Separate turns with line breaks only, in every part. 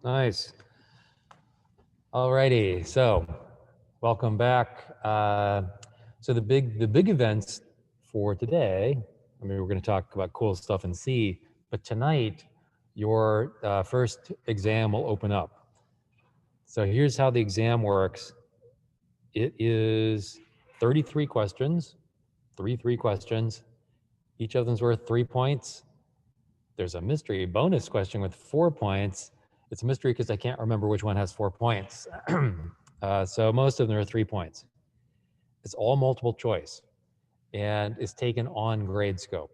Nice. Alrighty, so welcome back. So the big events for today. I mean, we're going to talk about cool stuff in C, but tonight your first exam will open up. So here's how the exam works. It is 33 questions, three questions. Each of them's worth 3 points. There's a mystery bonus question with 4 points. It's a mystery because I can't remember which one has 4 points. So most of them are 3 points. It's all multiple choice and it's taken on Gradescope.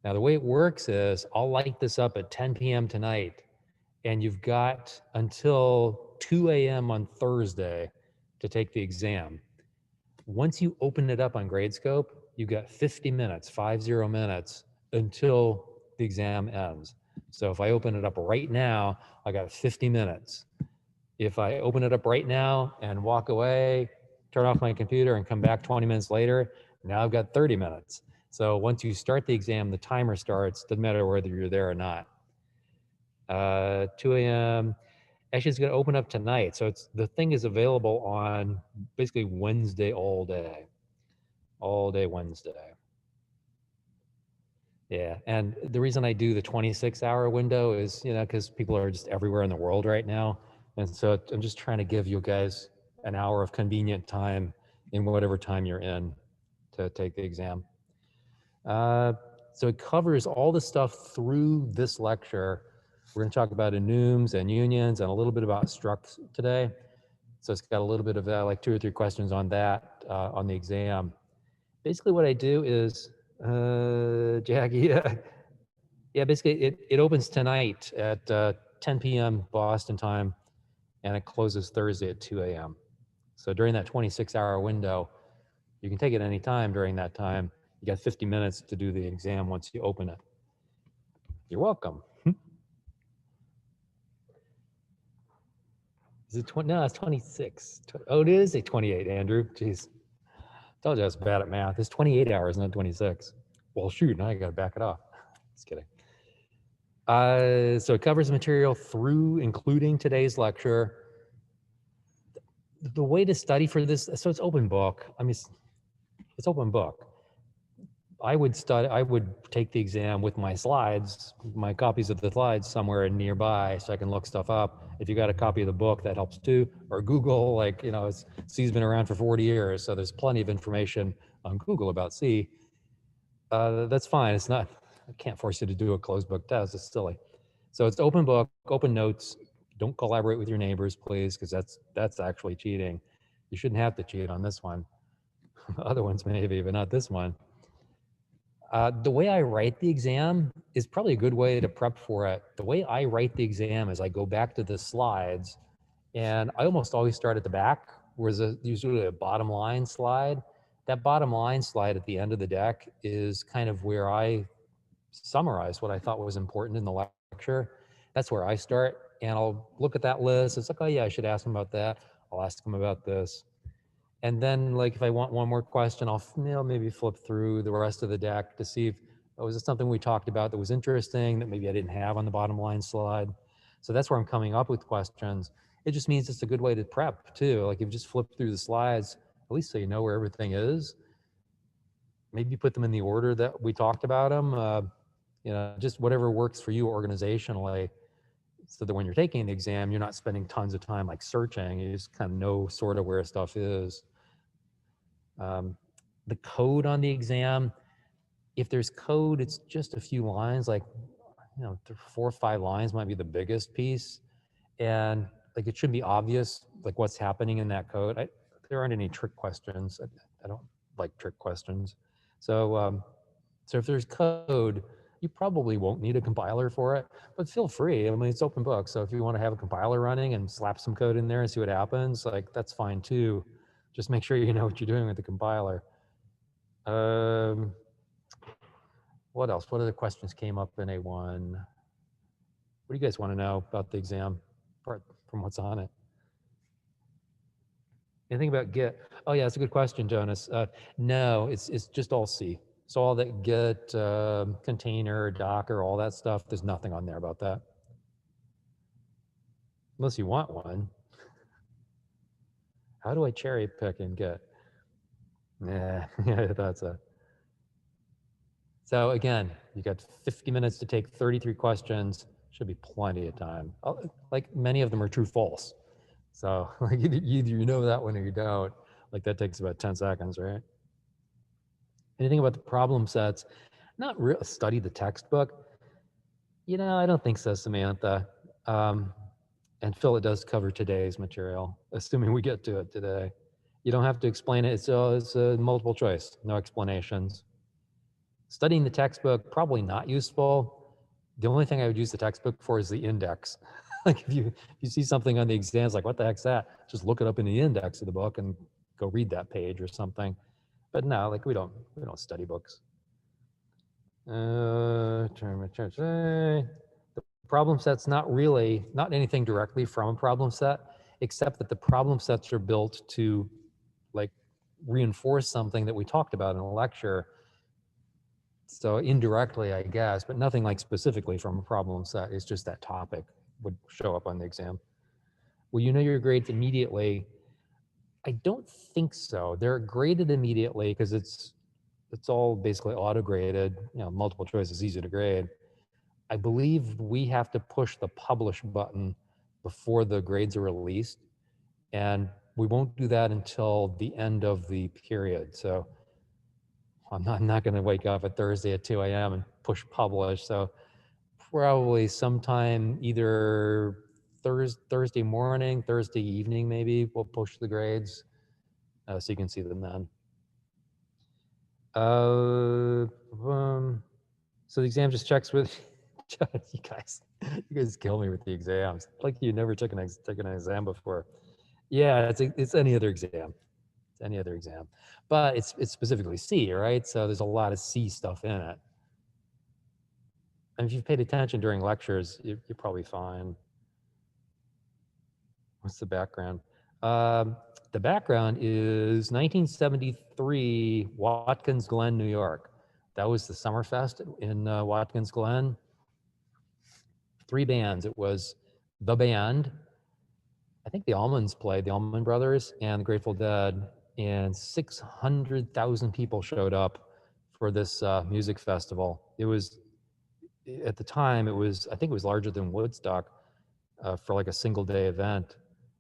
Now, the way it works is I'll light this up at 10 p.m. tonight, and you've got until 2 a.m. on Thursday to take the exam. Once you open it up on Gradescope, you've got 50 minutes, 50 minutes until the exam ends. So if I open it up right now, I got 50 minutes. If I open it up right now and walk away, turn off my computer and come back 20 minutes later, now I've got 30 minutes. So once you start the exam, the timer starts, doesn't matter whether you're there or not. 2 a.m. Actually, it's going to open up tonight. So the thing is available on basically Wednesday all day Wednesday. Yeah, and the reason I do the 26-hour window is, because people are just everywhere in the world right now. And so I'm just trying to give you guys an hour of convenient time in whatever time you're in to take the exam. So it covers all the stuff through this lecture. We're going to talk about enums and unions and a little bit about structs today. So it's got a little bit of like 2 or 3 questions on that on the exam. Basically what I do is, Jackie, yeah, basically it opens tonight at 10 p.m. Boston time, and it closes Thursday at 2 a.m. So during that 26-hour window, you can take it any time during that time. You got 50 minutes to do the exam once you open it. You're welcome. Is it 20? No, it's 26. Oh, it is a 28, Andrew. Jeez. Told you I was bad at math. It's 28 hours, not 26. Well, shoot, now I got to back it off. Just kidding. So it covers material through, including today's lecture. The way to study for this, so it's open book. I mean, it's open book. I would take the exam with my slides, my copies of the slides somewhere nearby so I can look stuff up. If you got a copy of the book, that helps too. Or Google, like, C's been around for 40 years, so there's plenty of information on Google about C. That's fine. It's not, I can't force you to do a closed book test. It's silly. So it's open book, open notes. Don't collaborate with your neighbors, please, because that's actually cheating. You shouldn't have to cheat on this one. Other ones maybe, but not this one. The way I write the exam is probably a good way to prep for it. The way I write the exam is I go back to the slides, and I almost always start at the back, whereas usually a bottom line slide. That bottom line slide at the end of the deck is kind of where I summarize what I thought was important in the lecture. That's where I start, and I'll look at that list. It's like, oh yeah, I should ask them about that. I'll ask them about this. And then, like, if I want one more question, I'll maybe flip through the rest of the deck to see if, was it something we talked about that was interesting that maybe I didn't have on the bottom line slide. So that's where I'm coming up with questions. It just means it's a good way to prep too. Like if you just flip through the slides, at least so you know where everything is. Maybe put them in the order that we talked about them. Just whatever works for you organizationally, so that when you're taking the exam, you're not spending tons of time like searching. You just kind of know sort of where stuff is. The code on the exam, if there's code, it's just a few lines, like 4 or 5 lines might be the biggest piece, and like it should be obvious like what's happening in that code. There aren't any trick questions. I don't like trick questions. So if there's code, you probably won't need a compiler for it, but feel free. I mean, it's open book. So if you want to have a compiler running and slap some code in there and see what happens, like that's fine too. Just make sure you know what you're doing with the compiler. What else? What other questions came up in A1? What do you guys want to know about the exam, apart from what's on it? Anything about Git? Oh yeah, that's a good question, Jonas. No, it's just all C. So all that Git, container, Docker, all that stuff, there's nothing on there about that. unless you want one. How do I cherry pick and get? Nah, yeah, that's a. So again, you got 50 minutes to take 33 questions. Should be plenty of time. Like many of them are true false. So like either you know that one or you don't. Like that takes about 10 seconds, right? Anything about the problem sets? Not real. Study the textbook. I don't think so, Samantha. Um, and Phil, it does cover today's material, assuming we get to it today. You don't have to explain it. It's a multiple choice, no explanations. Studying the textbook, probably not useful. The only thing I would use the textbook for is the index. Like if you see something on the exams, like what the heck's that? Just look it up in the index of the book and go read that page or something. But no, like we don't study books. The problem set's not anything directly from a problem set, except that the problem sets are built to like reinforce something that we talked about in a lecture. So indirectly, I guess, but nothing like specifically from a problem set. It's just that topic would show up on the exam. Well, you know your grades immediately. I don't think so. They're graded immediately because it's all basically auto-graded. Multiple choice is easy to grade. I believe we have to push the publish button before the grades are released, and we won't do that until the end of the period. So I'm not going to wake up at Thursday at 2 a.m. and push publish. So probably sometime either Thursday morning, Thursday evening, maybe we'll push the grades so you can see them then. So the exam just checks with you guys kill me with the exams. Like you never took an exam before. Yeah, it's any other exam. It's any other exam. But it's specifically C, right? So there's a lot of C stuff in it. And if you've paid attention during lectures, you're probably fine. What's the background? The background is 1973, Watkins Glen, New York. That was the Summerfest in Watkins Glen. 3 bands. It was the band, I think the Allmans played, the Allman Brothers, and the Grateful Dead, and 600,000 people showed up for this music festival. It was, at the time, I think it was larger than Woodstock for like a single day event.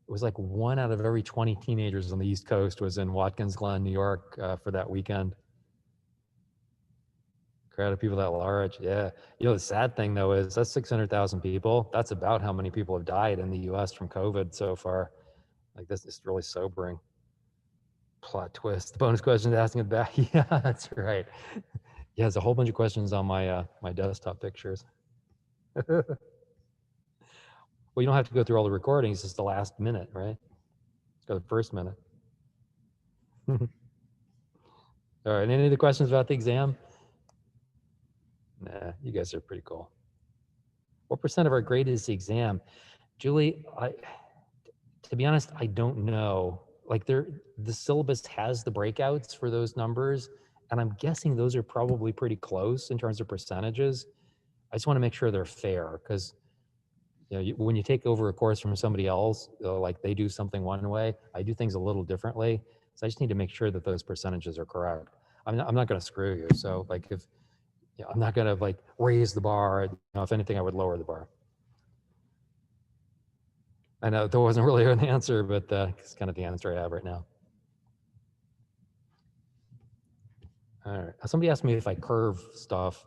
It was like 1 out of every 20 teenagers on the East Coast was in Watkins Glen, New York for that weekend. Crowd of people that large, yeah. The sad thing though is that's 600,000 people. That's about how many people have died in the U.S. from COVID so far. Like this is really sobering. Plot twist. The bonus question is asking it back. Yeah, that's right. Yeah, there's a whole bunch of questions on my my desktop pictures. Well, you don't have to go through all the recordings. It's the last minute, right? Go the first minute. All right. Any other questions about the exam? Nah, you guys are pretty cool. What % of our grade is the exam? Julie, to be honest, I don't know. Like the syllabus has the breakouts for those numbers, and I'm guessing those are probably pretty close in terms of percentages. I just want to make sure they're fair because when you take over a course from somebody else, like they do something one way, I do things a little differently. So I just need to make sure that those percentages are correct. I'm not going to screw you. So like if I'm not going to like raise the bar. If anything, I would lower the bar. I know there wasn't really an answer, but it's kind of the answer I have right now. All right. Somebody asked me if I curve stuff.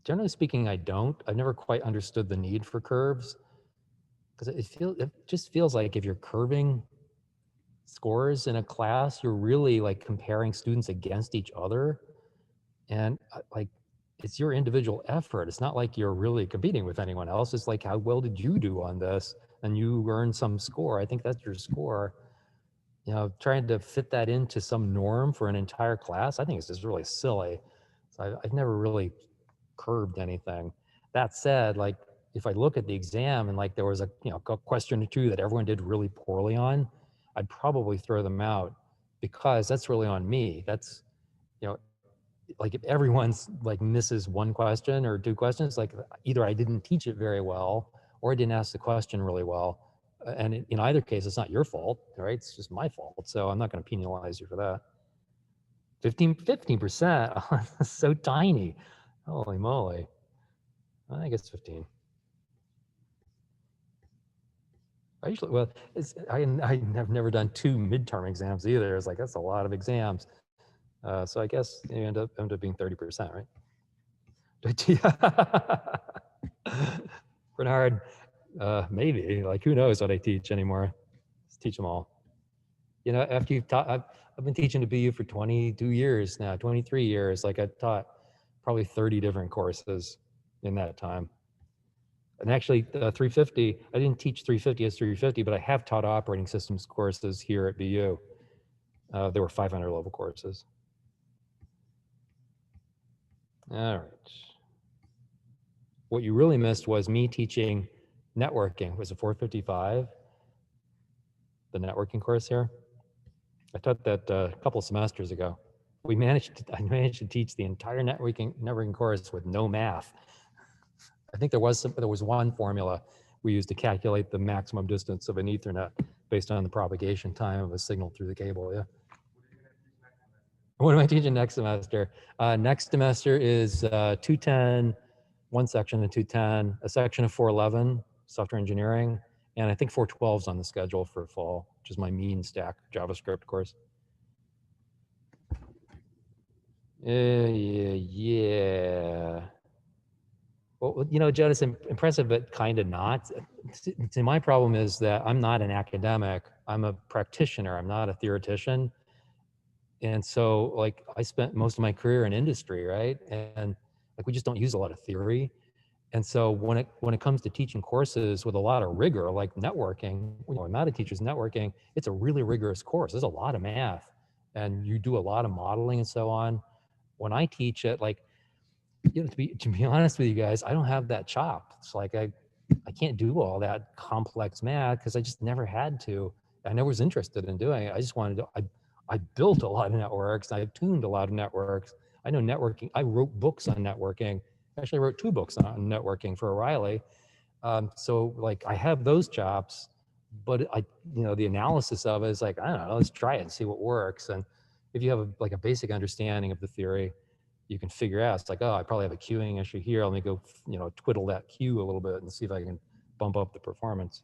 Generally speaking, I don't. I've never quite understood the need for curves because it just feels like if you're curving scores in a class, you're really like comparing students against each other, and like it's your individual effort. It's not like you're really competing with anyone else. It's like how well did you do on this, and you earn some score. I think that's your score. Trying to fit that into some norm for an entire class, I think it's just really silly. So I've never really curved anything. That said, like if I look at the exam and like there was a question or two that everyone did really poorly on, I'd probably throw them out because that's really on me. That's like if everyone's like misses one question or 2 questions, like either I didn't teach it very well or I didn't ask the question really well. And in either case, it's not your fault, right? It's just my fault. So I'm not going to penalize you for that. 15%, so tiny. Holy moly. I guess 15. I usually, well, I've never done 2 midterm exams either. It's like, that's a lot of exams. So I guess you end up being 30%, right? Bernard, maybe, like, who knows what I teach anymore? Just teach them all. You know, after you've taught, I've been teaching to BU for 22 years now, 23 years. Like, I taught probably 30 different courses in that time. And actually, 350, I didn't teach 350 as 350, but I have taught operating systems courses here at BU. There were 500 level courses. All right. What you really missed was me teaching networking. Was it 455? The networking course here? I taught that a couple of semesters ago. I managed to teach the entire networking course with no math. I think there was one formula we used to calculate the maximum distance of an Ethernet based on the propagation time of a signal through the cable. Yeah. What am I teaching next semester? Next semester is 210, one section of 210, a section of 411, software engineering, and I think 412 is on the schedule for fall, which is my mean stack JavaScript course. Yeah. Well, you know, Jonas, impressive, but kind of not. See, my problem is that I'm not an academic. I'm a practitioner. I'm not a theoretician. And so, like, I spent most of my career in industry, right? And like, we just don't use a lot of theory. And so when it comes to teaching courses with a lot of rigor, like networking, you know, Mata teaches networking, it's a really rigorous course. There's a lot of math, and you do a lot of modeling and so on. When I teach it, like, you know, to be honest with you guys, I don't have that chop. It's like I can't do all that complex math because I just never had to. I never was interested in doing it. I just wanted to. I built a lot of networks. I tuned a lot of networks. I know networking. I wrote books on networking. Actually, I wrote 2 books on networking for O'Reilly. So like, I have those chops, but you know, the analysis of it is like, I don't know, let's try it and see what works. And if you have like a basic understanding of the theory, you can figure out, it's like, oh, I probably have a queuing issue here. Let me go, you know, twiddle that queue a little bit and see if I can bump up the performance.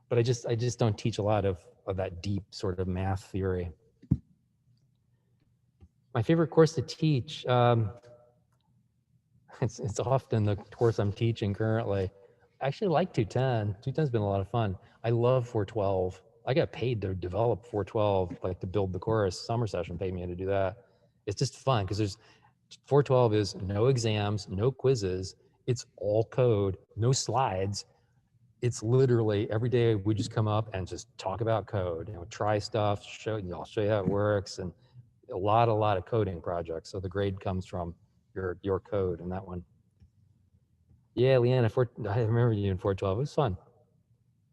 But I just don't teach a lot of that deep sort of math theory. My favorite course to teach, it's often the course I'm teaching currently. I actually like 210. 210's been a lot of fun. I love 412. I got paid to develop 412, like to build the course. Summer session paid me to do that. It's just fun because there's 412 is no exams, no quizzes. It's all code, no slides. It's literally every day we just come up and just talk about code. You know, try stuff, I'll show you how it works, and a lot of coding projects. So the grade comes from your code in that one. Yeah, Leanna, I remember you in 412. It was fun.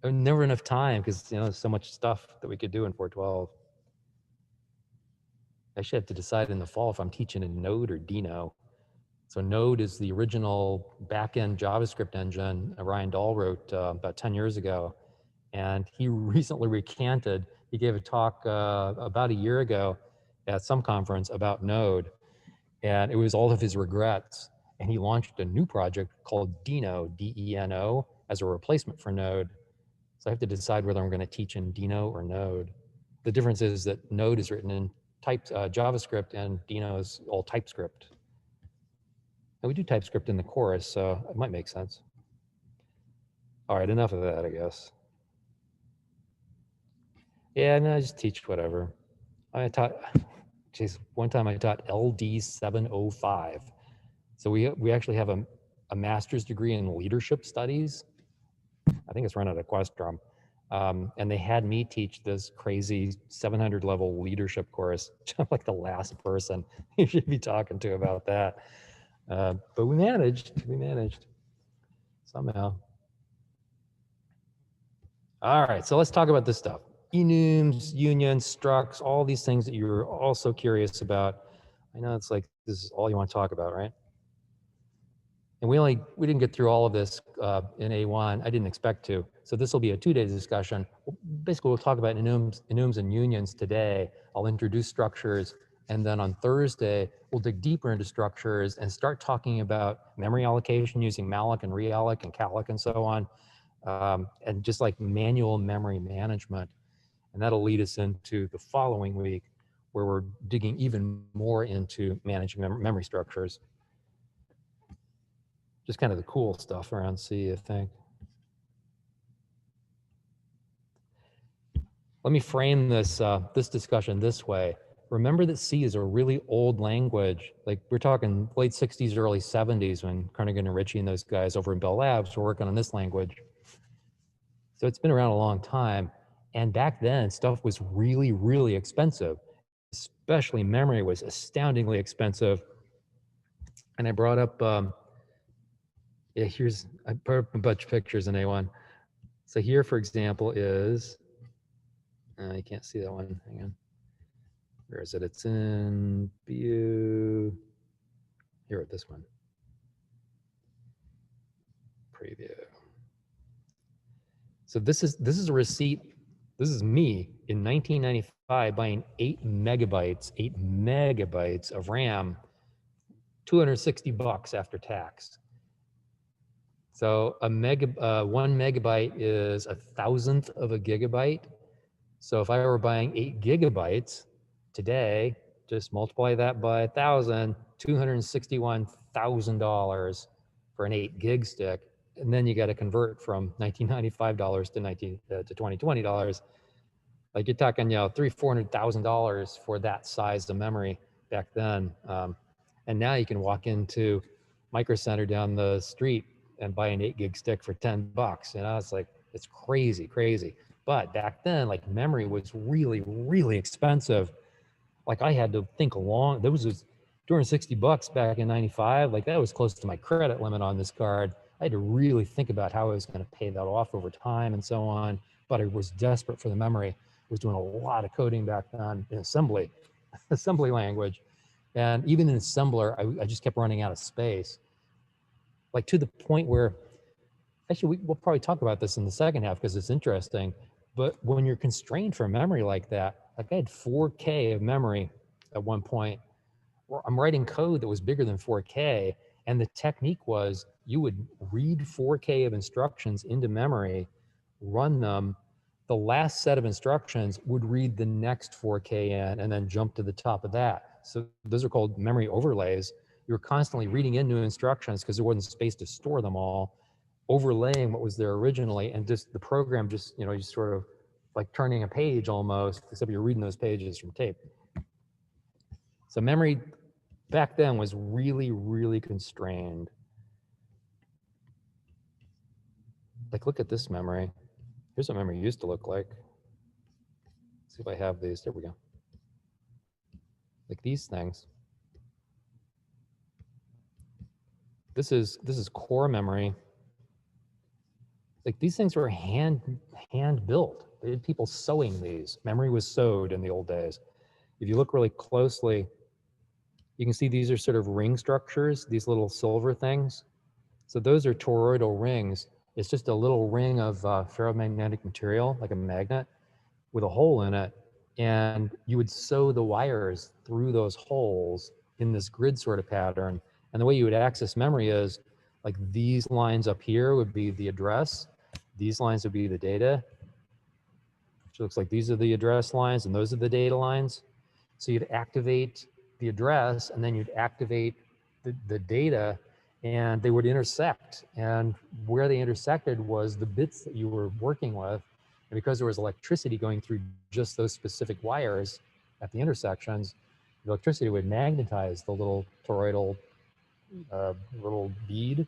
Never enough time because, you know, there's so much stuff that we could do in 412. I actually have to decide in the fall if I'm teaching in Node or Dino. So Node is the original backend JavaScript engine Ryan Dahl wrote about 10 years ago. And he recently recanted. He gave a talk about a year ago at some conference about Node. And it was all of his regrets. And he launched a new project called Dino, D-E-N-O, as a replacement for Node. So I have to decide whether I'm going to teach in Dino or Node. The difference is that Node is written in JavaScript and Dino is all TypeScript. And we do TypeScript in the course, so it might make sense. All right, enough of that, I guess. Yeah, no, I just teach whatever. I taught, geez, one time I taught LD 705. So we actually have a master's degree in leadership studies. I think it's run at Equestrum. And they had me teach this crazy 700 level leadership course. I'm like the last person you should be talking to about that. But we managed somehow. All right, so let's talk about this stuff. Enums, unions, structs, all these things that you're also curious about. I know it's like, this is all you want to talk about, right? And we didn't get through all of this in A1. I didn't expect to. So this will be a 2-day discussion. Basically, we'll talk about enums and unions today. I'll introduce structures. And then on Thursday, we'll dig deeper into structures and start talking about memory allocation using malloc and realloc and calloc and so on. And just like manual memory management. And that'll lead us into the following week, where we're digging even more into managing memory structures. Just kind of the cool stuff around C, I think. Let me frame this, this discussion this way. Remember that C is a really old language. Like we're talking late 60s, early 70s when Carnegie and Ritchie and those guys over in Bell Labs were working on this language. So it's been around a long time. And back then, stuff was really, really expensive. Especially memory was astoundingly expensive. And I brought up, yeah, I put up a bunch of pictures in A1. So here, for example, is, you can't see that one, hang on. Where is it? It's in view. Here, this one. Preview. So this is a receipt. This is me in 1995 buying 8 megabytes of RAM, $260 after tax. So 1 megabyte is 1,000th of a gigabyte. So if I were buying 8 gigabytes today, just multiply that by 1,000, $261,000 for an 8 gig stick. And then you got to convert from $1995 to $2020. Like you're talking, $300,000-$400,000 for that size of memory back then. And now you can walk into Micro Center down the street and buy an 8 gig stick for $10. It's like, it's crazy. But back then, like memory was really, really expensive. Like I had to think long. There was this $260 back in 95. Like that was close to my credit limit on this card. I had to really think about how I was going to pay that off over time and so on. But I was desperate for the memory. I was doing a lot of coding back then in assembly language. And even in assembler, I just kept running out of space. Like to the point where, actually, we'll probably talk about this in the second half because it's interesting. But when you're constrained for memory like that, like I had 4K of memory at one point. I'm writing code that was bigger than 4K. And the technique was you would read 4K of instructions into memory, run them. The last set of instructions would read the next 4K in and then jump to the top of that. So those are called memory overlays. You were constantly reading in new instructions because there wasn't space to store them all, overlaying what was there originally, and just the program just, you sort of like turning a page almost, except you're reading those pages from tape. So memory back then was really, really constrained. Like, look at this memory. Here's what memory used to look like. Let's see if I have these. There we go. Like these things. This is core memory. Like these things were hand built. They had people sewing these. Memory was sewed in the old days. If you look really closely, you can see these are sort of ring structures, these little silver things. So those are toroidal rings. It's just a little ring of ferromagnetic material, like a magnet, with a hole in it. And you would sew the wires through those holes in this grid sort of pattern. And the way you would access memory is like these lines up here would be the address. These lines would be the data. Which looks like these are the address lines and those are the data lines. So you'd activate the address and then you'd activate the data, and they would intersect. And where they intersected was the bits that you were working with. And because there was electricity going through just those specific wires at the intersections, the electricity would magnetize the little toroidal little bead.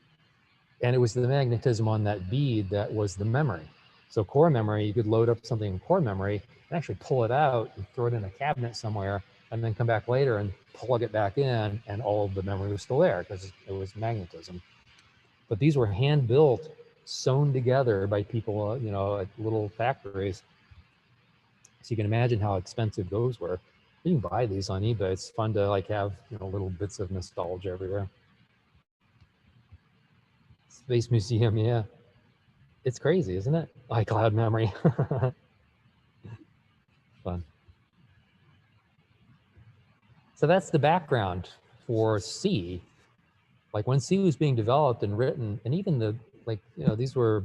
And it was the magnetism on that bead that was the memory. So core memory, you could load up something in core memory and actually pull it out and throw it in a cabinet somewhere, and then come back later and plug it back in, and all of the memory was still there because it was magnetism. But these were hand built, sewn together by people, at little factories. So you can imagine how expensive those were. You can buy these on eBay. It's fun to like have, little bits of nostalgia everywhere. Space Museum, yeah. It's crazy, isn't it? iCloud memory. Fun. So that's the background for C. Like when C was being developed and written, and even the, like, you know, these were,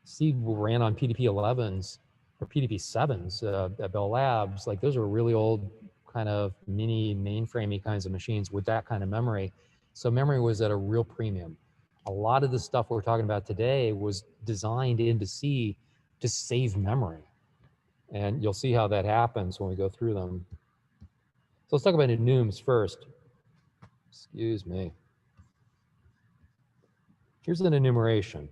C ran on PDP-11s or PDP-7s at Bell Labs. Like those were really old kind of mini mainframey kinds of machines with that kind of memory. So memory was at a real premium. A lot of the stuff we're talking about today was designed into C to save memory. And you'll see how that happens when we go through them. So let's talk about enums first. Excuse me. Here's an enumeration.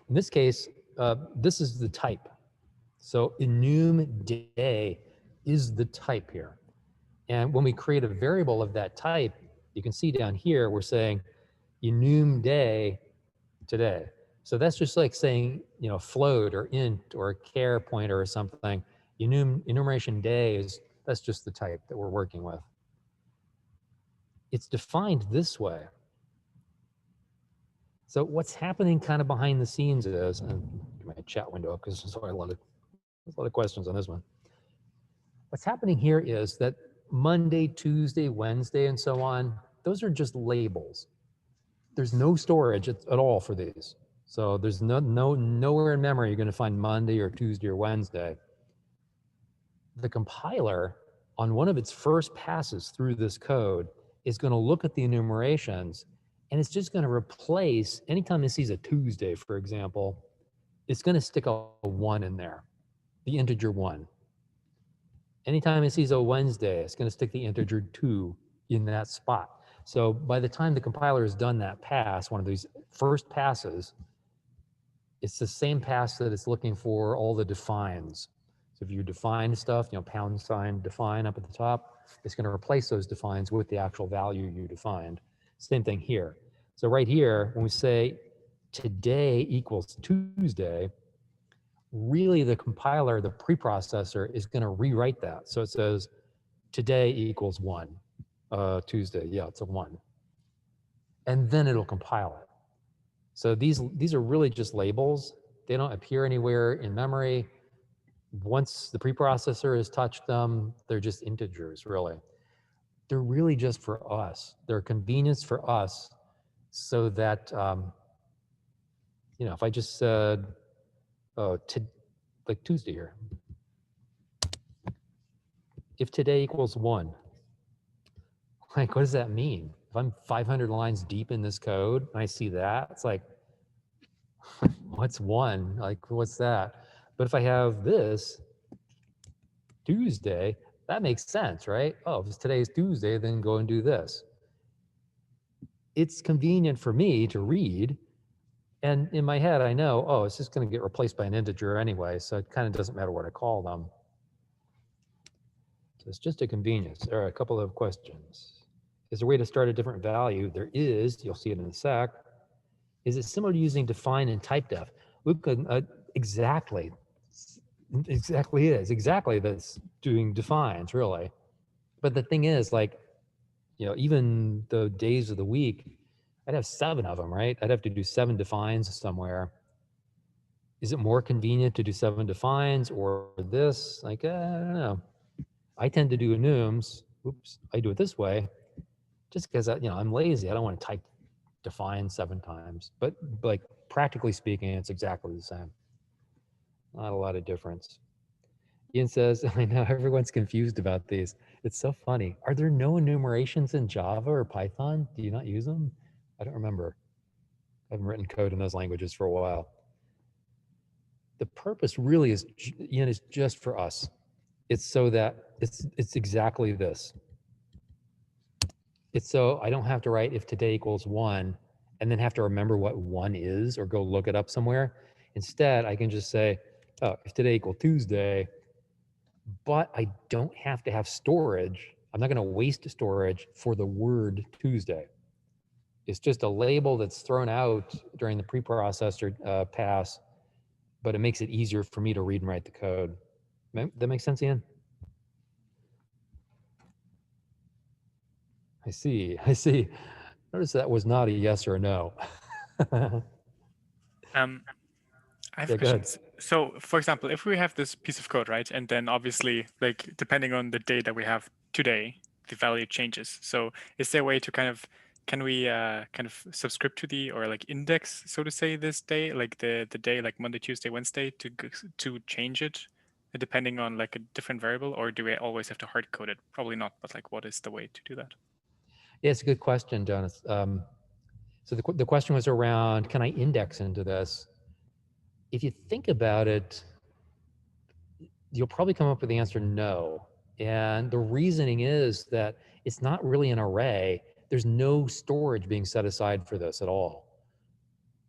In this case, this is the type. So enum day is the type here. And when we create a variable of that type, you can see down here, we're saying enum day today. So that's just like saying, you know, float or int or a char pointer or something. Enumeration day is, that's just the type that we're working with. It's defined this way. So what's happening kind of behind the scenes is, and get my chat window up because there's a lot of questions on this one. What's happening here is that Monday, Tuesday, Wednesday, and so on, those are just labels. There's no storage at all for these. So there's nowhere in memory you're going to find Monday or Tuesday or Wednesday. The compiler, on one of its first passes through this code, is going to look at the enumerations, and it's just going to replace, anytime it sees a Tuesday, for example, it's going to stick a 1 in there, the integer 1. Anytime it sees a Wednesday, it's going to stick the integer 2 in that spot. So by the time the compiler has done that pass, one of these first passes, it's the same pass that it's looking for all the defines. So if you define stuff, you know, pound sign define up at the top, it's going to replace those defines with the actual value you defined. Same thing here. So right here, when we say today equals Tuesday, really the compiler, the preprocessor, is going to rewrite that. So it says today equals 1. Tuesday, yeah, it's a 1. And then it'll compile it. So these are really just labels. They don't appear anywhere in memory. Once the preprocessor has touched them, they're just integers, really. They're really just for us. They're a convenience for us so that, you know, if I just said, oh, like Tuesday here, if today equals 1, like, what does that mean? If I'm 500 lines deep in this code and I see that, it's like, what's 1? Like, what's that? But if I have this, Tuesday, that makes sense, right? Oh, if today's Tuesday, then go and do this. It's convenient for me to read, and in my head, I know, oh, it's just going to get replaced by an integer anyway, so it kind of doesn't matter what I call them. So it's just a convenience. All right, a couple of questions. Is there a way to start a different value? There is. You'll see it in a sec. Is it similar to using define and typedef? Luke, exactly. Exactly it is. Exactly that's doing defines, really. But the thing is, like, you know, even the days of the week, I'd have 7 of them, right? I'd have to do 7 defines somewhere. Is it more convenient to do 7 defines or this? Like, I don't know. I tend to do enums. Oops, I do it this way just because, you know, I'm lazy. I don't want to type define 7 times. But like, practically speaking, it's exactly the same. Not a lot of difference. Ian says, I know everyone's confused about these. It's so funny. Are there no enumerations in Java or Python? Do you not use them? I don't remember. I haven't written code in those languages for a while. The purpose really is, Ian, is just for us. It's so that it's exactly this. It's so I don't have to write if today equals 1 and then have to remember what 1 is or go look it up somewhere. Instead, I can just say, oh, if today equals Tuesday, but I don't have to have storage. I'm not going to waste storage for the word Tuesday. It's just a label that's thrown out during the preprocessor pass, but it makes it easier for me to read and write the code. That makes sense, Ian? I see. Notice that was not a yes or a no.
I have
Yeah, go ahead.
questions. So, for example, if we have this piece of code, right, and then obviously, like, depending on the day that we have today, the value changes. So, is there a way to can we kind of subscript to the or like index, so to say, this day, like the day, like Monday, Tuesday, Wednesday, to change it, depending on like a different variable, or do we always have to hard code it? Probably not, but like, what is the way to do that?
Yeah, it's a good question, Jonas. So the question was around, can I index into this? If you think about it, you'll probably come up with the answer no. And the reasoning is that it's not really an array. There's no storage being set aside for this at all.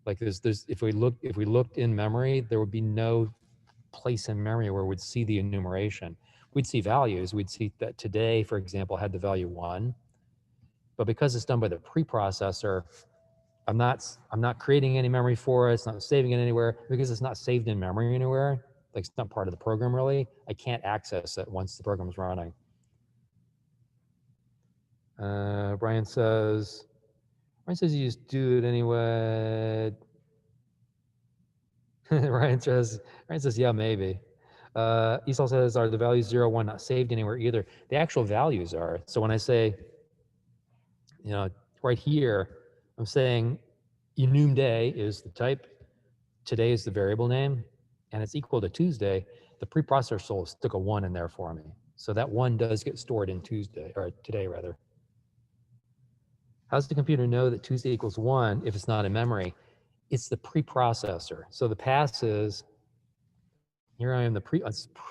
Like there's if we looked in memory, there would be no place in memory where we'd see the enumeration. We'd see values. We'd see that today, for example, had the value 1. But because it's done by the preprocessor, I'm not creating any memory for it. It's not saving it anywhere because it's not saved in memory anywhere. Like it's not part of the program really. I can't access it once the program's running. Brian says you just do it anyway. Ryan says, yeah, maybe. Esau says, are the values 0, 1 not saved anywhere either? The actual values are. So when I say, right here, I'm saying enum day is the type, today is the variable name, and it's equal to Tuesday. The preprocessor will stick a 1 in there for me. So that 1 does get stored in Tuesday, or today rather. How does the computer know that Tuesday equals 1 if it's not in memory? It's the preprocessor. So the pass is, here I am,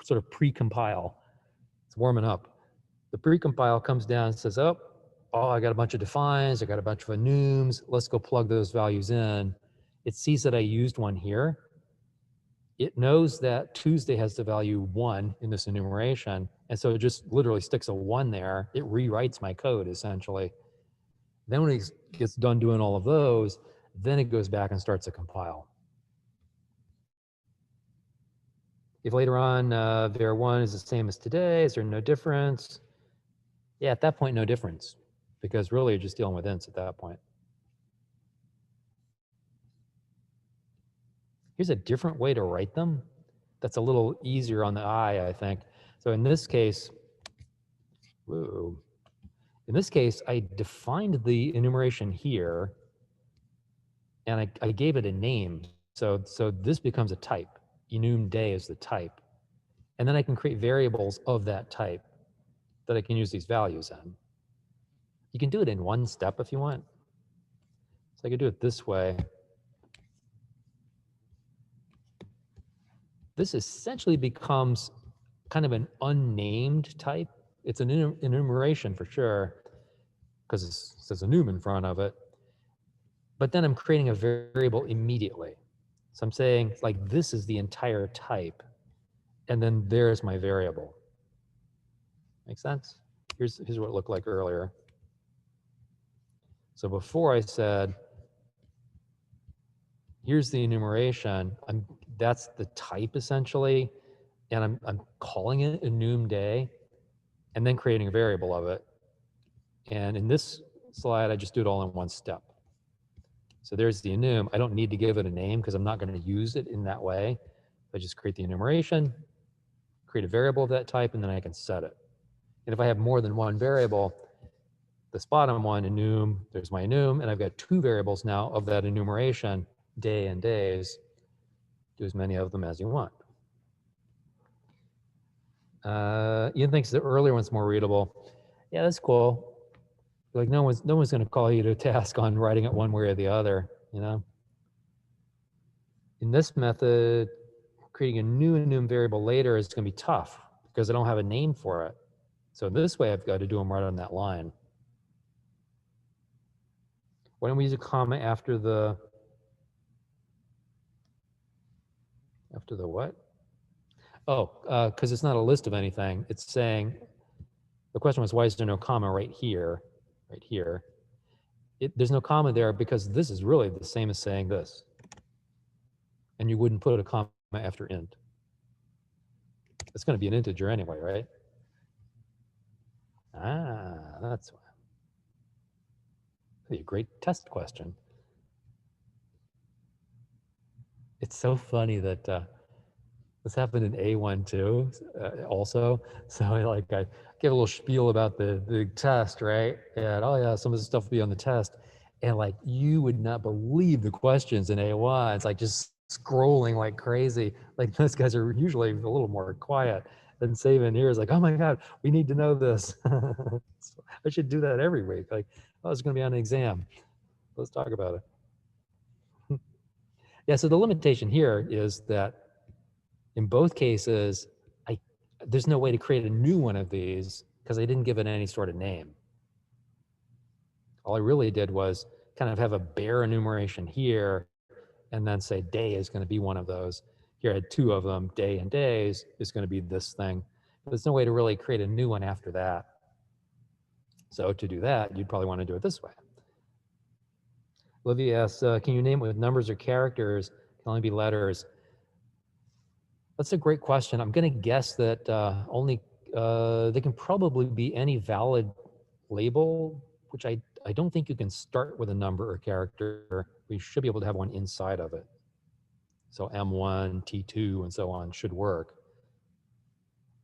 sort of pre-compile. It's warming up. The pre-compile comes down and says, oh, I got a bunch of defines, I got a bunch of enums, let's go plug those values in. It sees that I used one here. It knows that Tuesday has the value 1 in this enumeration, and so it just literally sticks a 1 there. It rewrites my code, essentially. Then when it gets done doing all of those, then it goes back and starts a compile. If later on var1 is the same as today, is there no difference? Yeah, at that point, no difference, because really you're just dealing with ints at that point. Here's a different way to write them that's a little easier on the eye, I think. So in this case, I defined the enumeration here, and I gave it a name. So this becomes a type. Enum day is the type. And then I can create variables of that type that I can use these values in. You can do it in one step if you want. So I could do it this way. This essentially becomes kind of an unnamed type. It's an enumeration for sure, because it says enum in front of it. But then I'm creating a variable immediately. So I'm saying, like, this is the entire type, and then there's my variable. Make sense? Here's what it looked like earlier. So before I said, here's the enumeration, that's the type essentially, and I'm calling it enum day, and then creating a variable of it. And in this slide, I just do it all in one step. So there's the enum. I don't need to give it a name because I'm not going to use it in that way. I just create the enumeration, create a variable of that type, and then I can set it. And if I have more than one variable, this bottom one, enum, there's my enum, and I've got 2 variables now of that enumeration, day and days. Do as many of them as you want. Ian thinks the earlier one's more readable. Yeah, that's cool. Like no one's going to call you to task on writing it one way or the other, you know? In this method, creating a new enum variable later is going to be tough because I don't have a name for it. So this way, I've got to do them right on that line. Why don't we use a comma after the what? Oh, because it's not a list of anything. It's saying, the question was, why is there no comma right here? Right here. There's no comma there because this is really the same as saying this. And you wouldn't put a comma after int. It's going to be an integer anyway, right? Ah, that's why. That'd be a great test question. It's so funny that this happened in A1 too, also. So I give a little spiel about the test, right? And oh yeah, some of the stuff will be on the test. And like, you would not believe the questions in A1. It's like just scrolling like crazy. Like those guys are usually a little more quiet. And Saban here is like, oh my God, we need to know this. So I should do that every week. Like, oh, it's gonna be on an exam. Let's talk about it. Yeah, so the limitation here is that in both cases, there's no way to create a new one of these because I didn't give it any sort of name. All I really did was kind of have a bare enumeration here and then say day is going to be one of those. Here I had two of them, day and days is going to be this thing. But there's no way to really create a new one after that. So to do that, you'd probably want to do it this way. Olivia asks, can you name it with numbers or characters? It can only be letters. That's a great question. I'm going to guess that they can probably be any valid label, which I don't think you can start with a number or character. We should be able to have one inside of it. So M1, T2, and so on should work.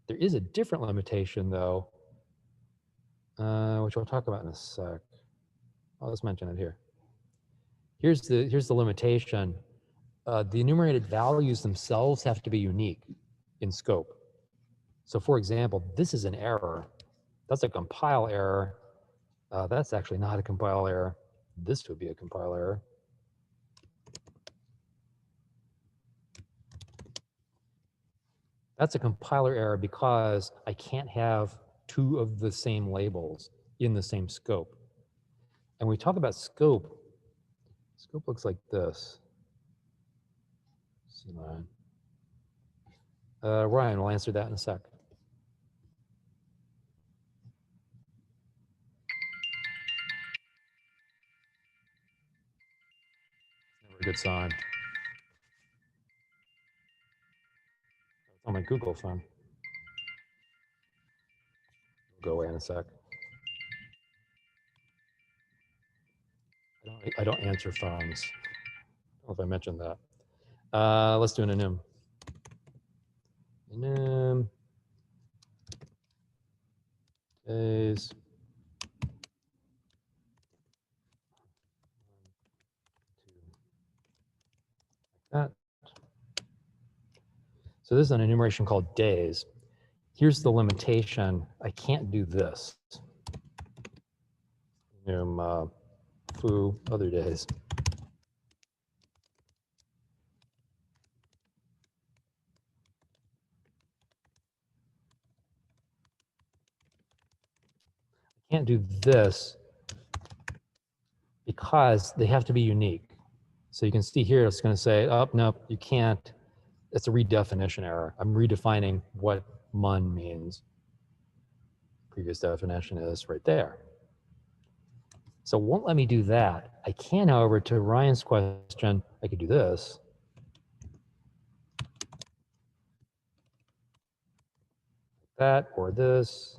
There is a different limitation, though, which we'll talk about in a sec. I'll just mention it here. Here's the limitation. The enumerated values themselves have to be unique in scope. So for example, this is an error. That's a compile error. That's actually not a compile error. This would be a compile error. That's a compiler error because I can't have two of the same labels in the same scope. And when we talk about scope, scope looks like this. See line. Ryan will answer that in a sec. Never a good sign. It's on my Google phone. We'll go away in a sec. I don't answer phones. I don't know if I mentioned that. Let's do an enum. Enum is that. So this is an enumeration called days. Here's the limitation. I can't do this. Enum foo other days. I can't do this because they have to be unique. So you can see here, it's going to say, oh, no, you can't. It's a redefinition error. I'm redefining what mun means. Previous definition is right there. So it won't let me do that. I can, however, to Ryan's question, I could do this. That or this.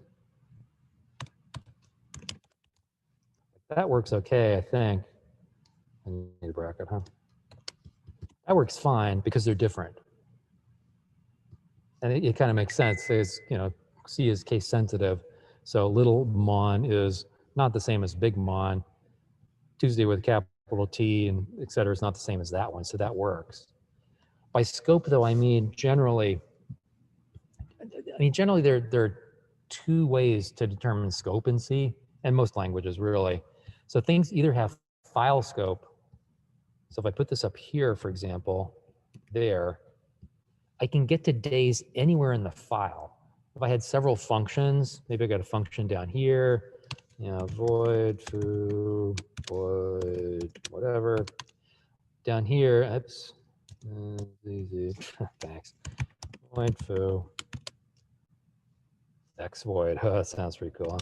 That works okay, I think. I need a bracket, huh? That works fine because they're different. And it kind of makes sense. It's, C is case sensitive. So little mon is not the same as big mon. Tuesday with a capital T and et cetera is not the same as that one. So that works. By scope, though, I mean generally there are two ways to determine scope in C, and most languages really. So things either have file scope. So if I put this up here, for example, there, I can get to days anywhere in the file. If I had several functions, maybe I got a function down here, void foo, void whatever. Down here, oops, easy, thanks. Void foo, x void. Oh, that sounds pretty cool.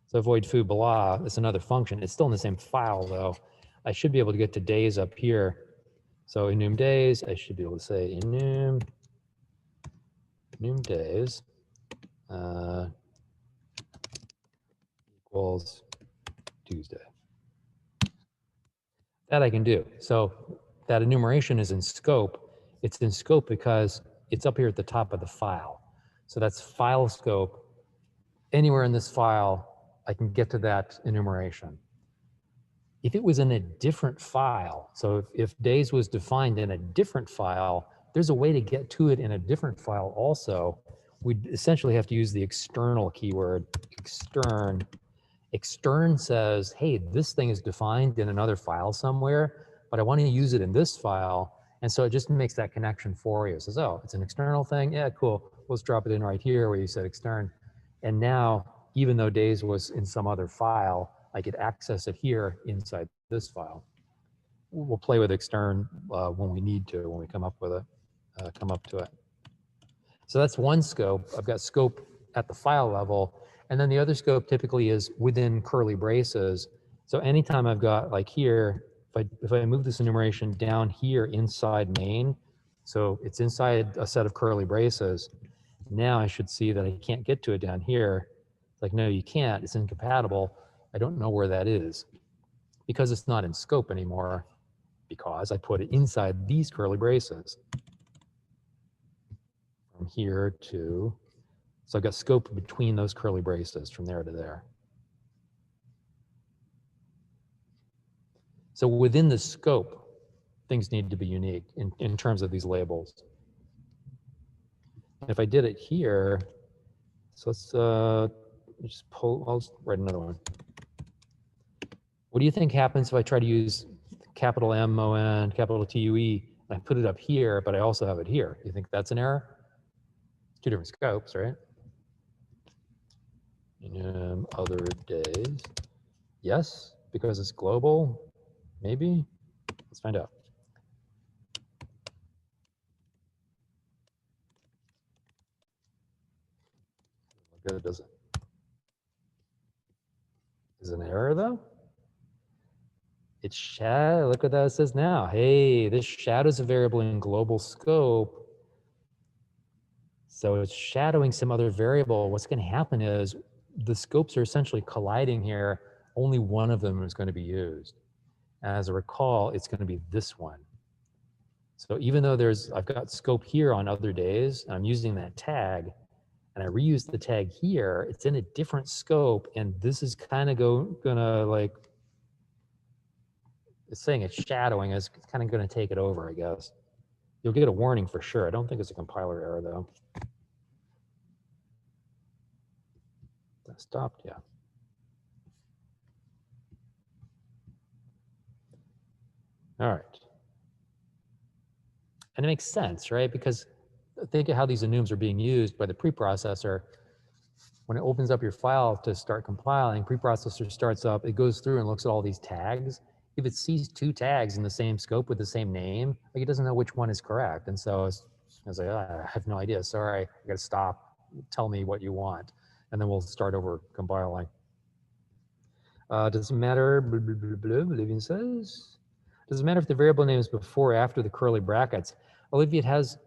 So void foo blah is another function. It's still in the same file though. I should be able to get to days up here. So enum days, I should be able to say enum days. equals Tuesday. That I can do. So that enumeration is in scope. It's in scope because it's up here at the top of the file. So that's file scope. Anywhere in this file, I can get to that enumeration. If it was in a different file, so if days was defined in a different file, there's a way to get to it in a different file also. We'd essentially have to use the external keyword, extern. Extern says, hey, this thing is defined in another file somewhere, but I want to use it in this file. And so it just makes that connection for you. It says, oh, it's an external thing. Yeah, cool. Let's drop it in right here where you said extern. And now, even though days was in some other file, I could access it here inside this file. We'll play with extern when we need to, when we come up with it, come up to it. So that's one scope. I've got scope at the file level. And then the other scope typically is within curly braces. So anytime I've got like here, if I move this enumeration down here inside main, so it's inside a set of curly braces, now I should see that I can't get to it down here. It's like, no, you can't, it's incompatible. I don't know where that is because it's not in scope anymore because I put it inside these curly braces. From here to, so I've got scope between those curly braces from there to there. So within the scope, things need to be unique in terms of these labels. And if I did it here, so let's just pull, I'll just write another one. What do you think happens if I try to use capital M-O-N, capital T-U-E, and I put it up here, but I also have it here? You think that's an error? It's two different scopes, right? Other days. Yes, because it's global. Maybe. Let's find out. Look at it, does it? Is it an error though? It's shadow. Look what that says now. Hey, this shadow is a variable in global scope. So it's shadowing some other variable. What's going to happen is the scopes are essentially colliding here. Only one of them is going to be used. As I recall, it's going to be this one. So even though I've got scope here on other days, and I'm using that tag, and I reuse the tag here, it's in a different scope, and this is kind of gonna like, it's saying it's shadowing, it's kind of gonna take it over, I guess. You'll get a warning for sure. I don't think it's a compiler error though. That stopped, yeah. All right. And it makes sense, right? Because think of how these enums are being used by the preprocessor. When it opens up your file to start compiling, preprocessor starts up, it goes through and looks at all these tags. If it sees two tags in the same scope with the same name, like it doesn't know which one is correct. And so I was like, oh, I have no idea. Sorry, I gotta stop. Tell me what you want. And then we'll start over compiling. Does it matter, blah, blah, blah, blah, Olivia says. Does it matter if the variable name is before or after the curly brackets? Olivia, it has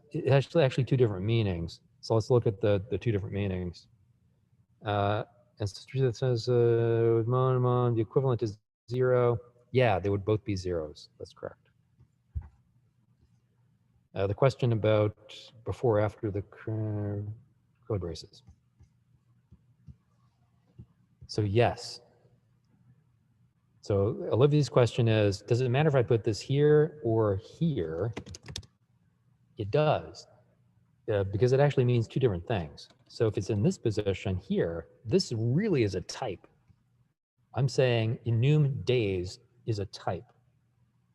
actually two different meanings. So let's look at the two different meanings. And that says with mon, the equivalent is 0. Yeah, they would both be zeros. That's correct. The question about before or after the code braces. So yes. So Olivia's question is, does it matter if I put this here or here? It does, because it actually means two different things. So if it's in this position here, this really is a type. I'm saying enum days is a type.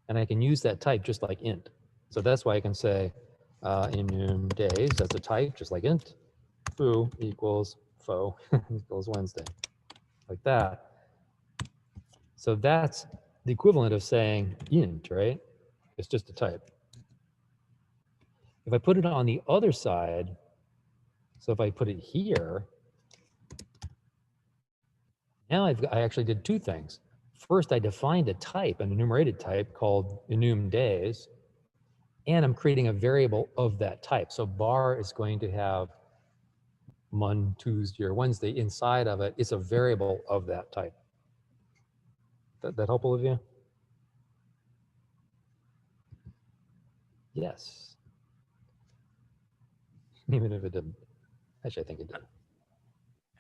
And I can use that type just like int. So that's why I can say enum days, that's a type, just like int. Foo equals fo equals Wednesday, like that. So that's the equivalent of saying int, right? It's just a type. If I put it on the other side, so if I put it here, now I actually did two things. First, I defined a type, an enumerated type called enum days, and I'm creating a variable of that type. So bar is going to have Mon, Tuesday, or Wednesday inside of it, it's a variable of that type. That helpful of you? Yes. Even if it didn't. Actually, I think it did.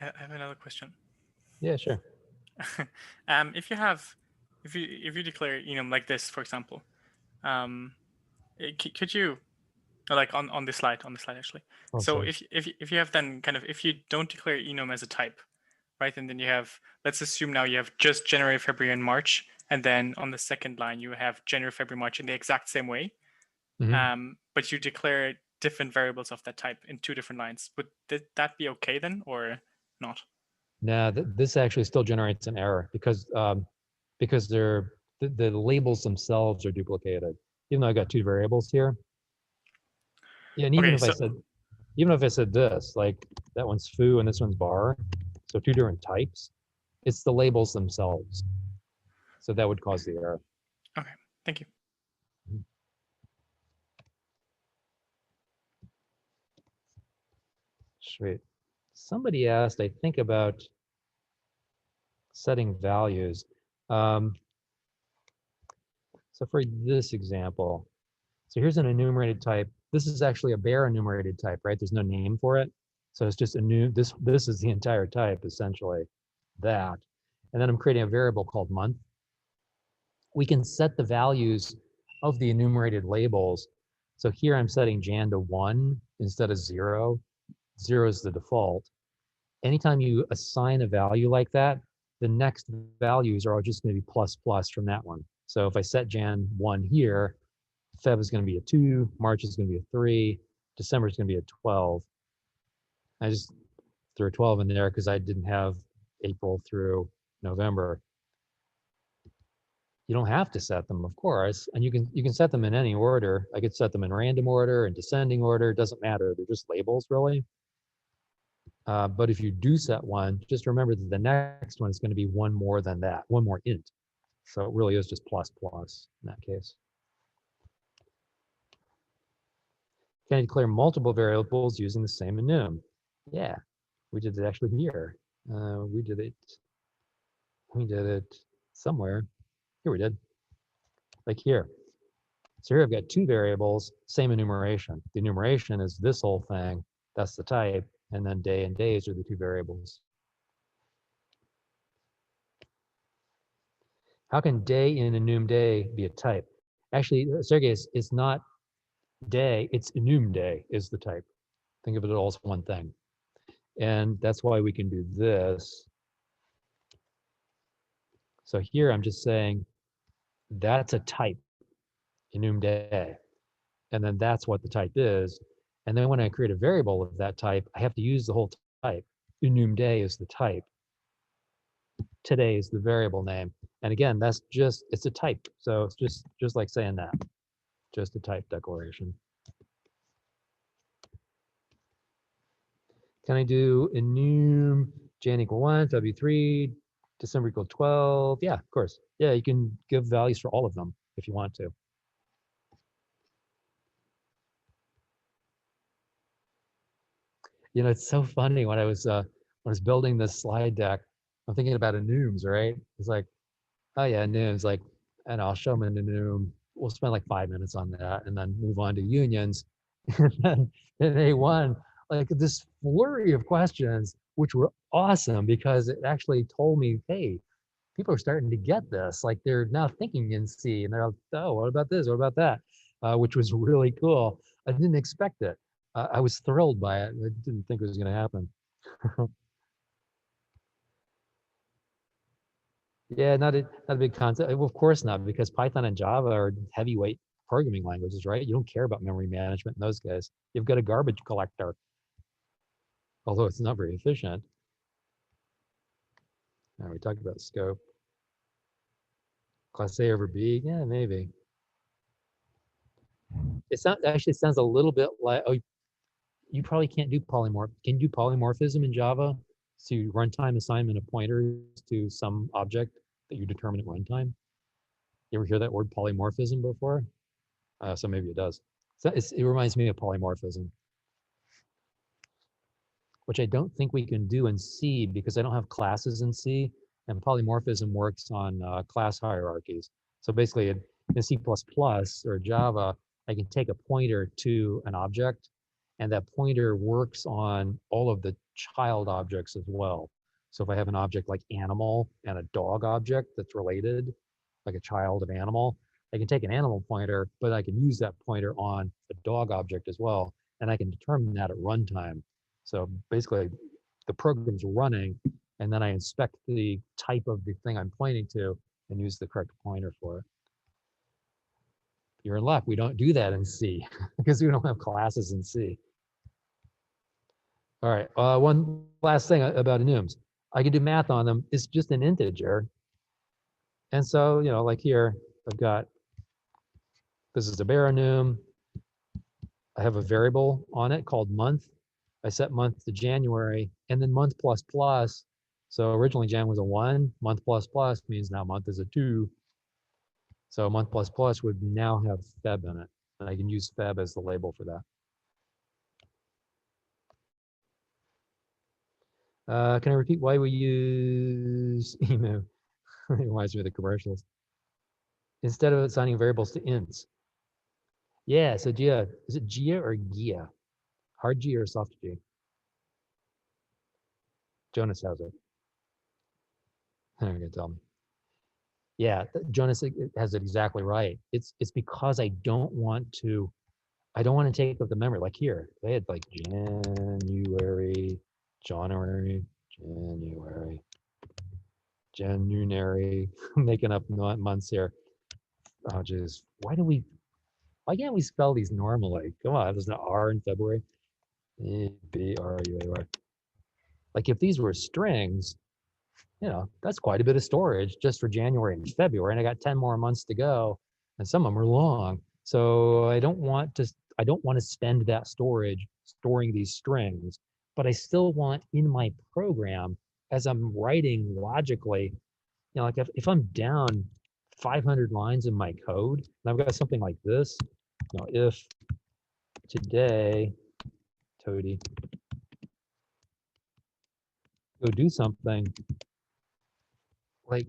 I have another question.
Yeah, sure.
If you declare enum like this, for example, could you, like on this slide actually.
Oh,
so
sorry.
if you have then kind of, if you don't declare enum as a type, right, and then you have, let's assume now you have just January, February, and March, and then on the second line you have January, February, March in the exact same way, but you declare different variables of that type in two different lines. Would that be okay then, or not?
Nah, this actually still generates an error because the labels themselves are duplicated. Even though I got two variables here. Yeah, and even
Okay,
if I said this, like that one's foo and this one's bar, so two different types, it's the labels themselves. So that would cause the error.
Okay, thank you.
Sweet. Somebody asked, I think, about setting values. So for this example, so here's an enumerated type. This is actually a bare enumerated type, right? There's no name for it. So it's just a new, this is the entire type, essentially, that. And then I'm creating a variable called month. We can set the values of the enumerated labels. So here I'm setting Jan to 1 instead of 0. 0 is the default. Anytime you assign a value like that, the next values are all just going to be plus plus from that one. So if I set Jan 1 here, Feb is going to be a 2, March is going to be a 3, December is going to be a 12. I just threw a 12 in there because I didn't have April through November. You don't have to set them, of course, and you can set them in any order. I could set them in random order and descending order. It doesn't matter. They're just labels, really. But if you do set one, just remember that the next one is going to be one more than that, one more int. So it really is just plus plus in that case. Can I declare multiple variables using the same enum? Yeah, we did it actually here. We did it somewhere. Here we did, like here. So here I've got two variables, same enumeration. The enumeration is this whole thing, that's the type, and then day and days are the two variables. How can day in enum day be a type? Actually, Sergey, it's not day, it's enum day is the type. Think of it all as one thing. And that's why we can do this. So here I'm just saying that's a type, enum day. And then that's what the type is. And then when I create a variable of that type, I have to use the whole type. Enum day is the type. Today is the variable name. And again, that's just, it's a type. So it's just like saying that, just a type declaration. Can I do enum Jan equal 1, Feb 3, December equal 12? Yeah, of course. Yeah, you can give values for all of them if you want to. You know, it's so funny when I was building this slide deck, I'm thinking about enums, right? It's like, oh yeah, enums, like, and I'll show them an enum. We'll spend like 5 minutes on that and then move on to unions. And then in A1, like this flurry of questions, which were awesome because it actually told me, hey, people are starting to get this. Like they're now thinking in C and they're like, oh, what about this? What about that? Which was really cool. I didn't expect it. I was thrilled by it. I didn't think it was going to happen. Yeah, not a big concept. Well, of course not, because Python and Java are heavyweight programming languages, right? You don't care about memory management in those guys. You've got a garbage collector, although it's not very efficient. Now we talked about scope. Class A over B, yeah, maybe. It's not actually, it sounds a little bit like, oh, you probably can't do polymorph. Can you do polymorphism in Java? So you runtime assignment of pointers to some object that you determine at runtime. You ever hear that word polymorphism before? So maybe it does. So it reminds me of polymorphism. which I don't think we can do in C because I don't have classes in C, and polymorphism works on class hierarchies. So basically, in C++ or Java, I can take a pointer to an object, and that pointer works on all of the child objects as well. So if I have an object like animal and a dog object that's related, like a child of animal, I can take an animal pointer, but I can use that pointer on a dog object as well, and I can determine that at runtime. So basically, the program's running, and then I inspect the type of the thing I'm pointing to and use the correct pointer for it. You're in luck. We don't do that in C because we don't have classes in C. All right, one last thing about enums. I can do math on them. It's just an integer. And so, like here, I've got, this is a bare enum. I have a variable on it called month. I set month to January, and then month plus plus. So originally Jan was a 1, month plus plus means now month is a 2. So month plus plus would now have Feb in it, and I can use Feb as the label for that. Can I repeat why we use emu? It reminds me of the commercials. Instead of assigning variables to ints. Yeah, so Gia, is it Gia or Gia? Hard G or soft G? Jonas has it. They're gonna tell me. Yeah, Jonas has it exactly right. It's because I don't want to take up the memory. Like here, they had like January, January, making up months here. Oh, geez. Why can't we spell these normally? Come on, there's an R in February. B-R-U-A-Y. Like if these were strings, that's quite a bit of storage just for January and February, and I got 10 more months to go, and some of them are long. So I don't want to spend that storage storing these strings, but I still want in my program, as I'm writing logically, like if I'm down 500 lines in my code, and I've got something like this, if today, Toady, go do something, like,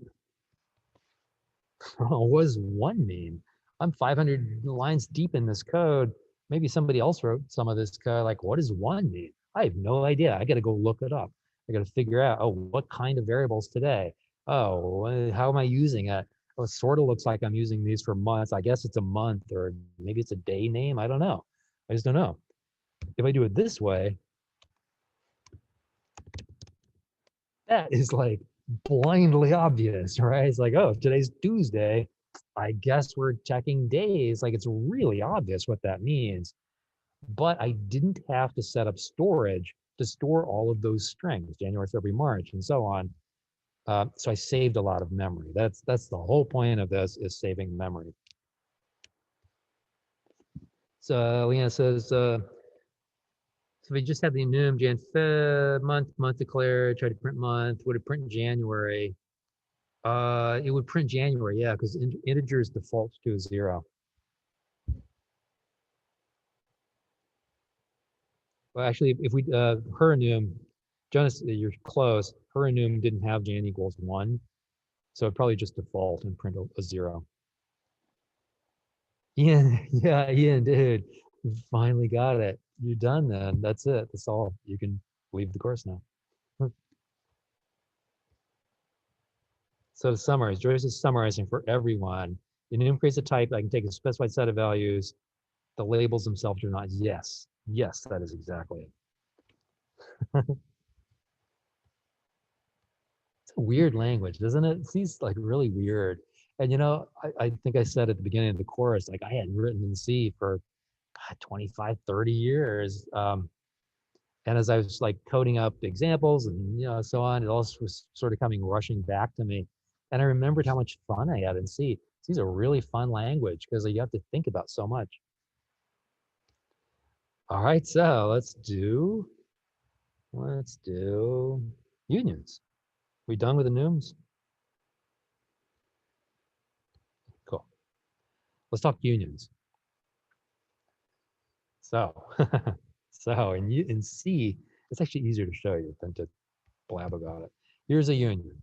what does 1 mean? I'm 500 lines deep in this code. Maybe somebody else wrote some of this code. Like, what does 1 mean? I have no idea. I got to go look it up. I got to figure out, oh, what kind of variables today? Oh, how am I using it? Oh, it sort of looks like I'm using these for months. I guess it's a month, or maybe it's a day name. I don't know. I just don't know. If I do it this way, that is like blindly obvious, right? It's like, oh, today's Tuesday. I guess we're checking days. Like it's really obvious what that means. But I didn't have to set up storage to store all of those strings, January, February, March, and so on. So I saved a lot of memory. That's the whole point of this, is saving memory. So Leanna says, so we just have the enum Jan, Feb, month declared, try to print month, would it print January? It would print January, yeah, because integers default to a 0. Well, actually, if we her enum, Jonas, you're close. Her enum didn't have Jan equals 1, so it'd probably just default and print a 0. Ian, yeah, Ian, dude, you finally got it. You're done then. That's it. That's all. You can leave the course now. So to summarize, Joyce is summarizing for everyone. The enum creates a type. I can take a specified set of values. The labels themselves are not. Yes, that is exactly it. It's a weird language, doesn't it? It seems like really weird. And I think I said at the beginning of the course, like I hadn't written in C for 25, 30 years. And as I was like coding up examples and so on, it also was sort of coming rushing back to me. And I remembered how much fun I had in C. C's a really fun language because you have to think about so much. All right, so let's do unions. We done with enums? Cool. Let's talk unions. So, so in C, It's actually easier to show you than to blab about it. Here's a union.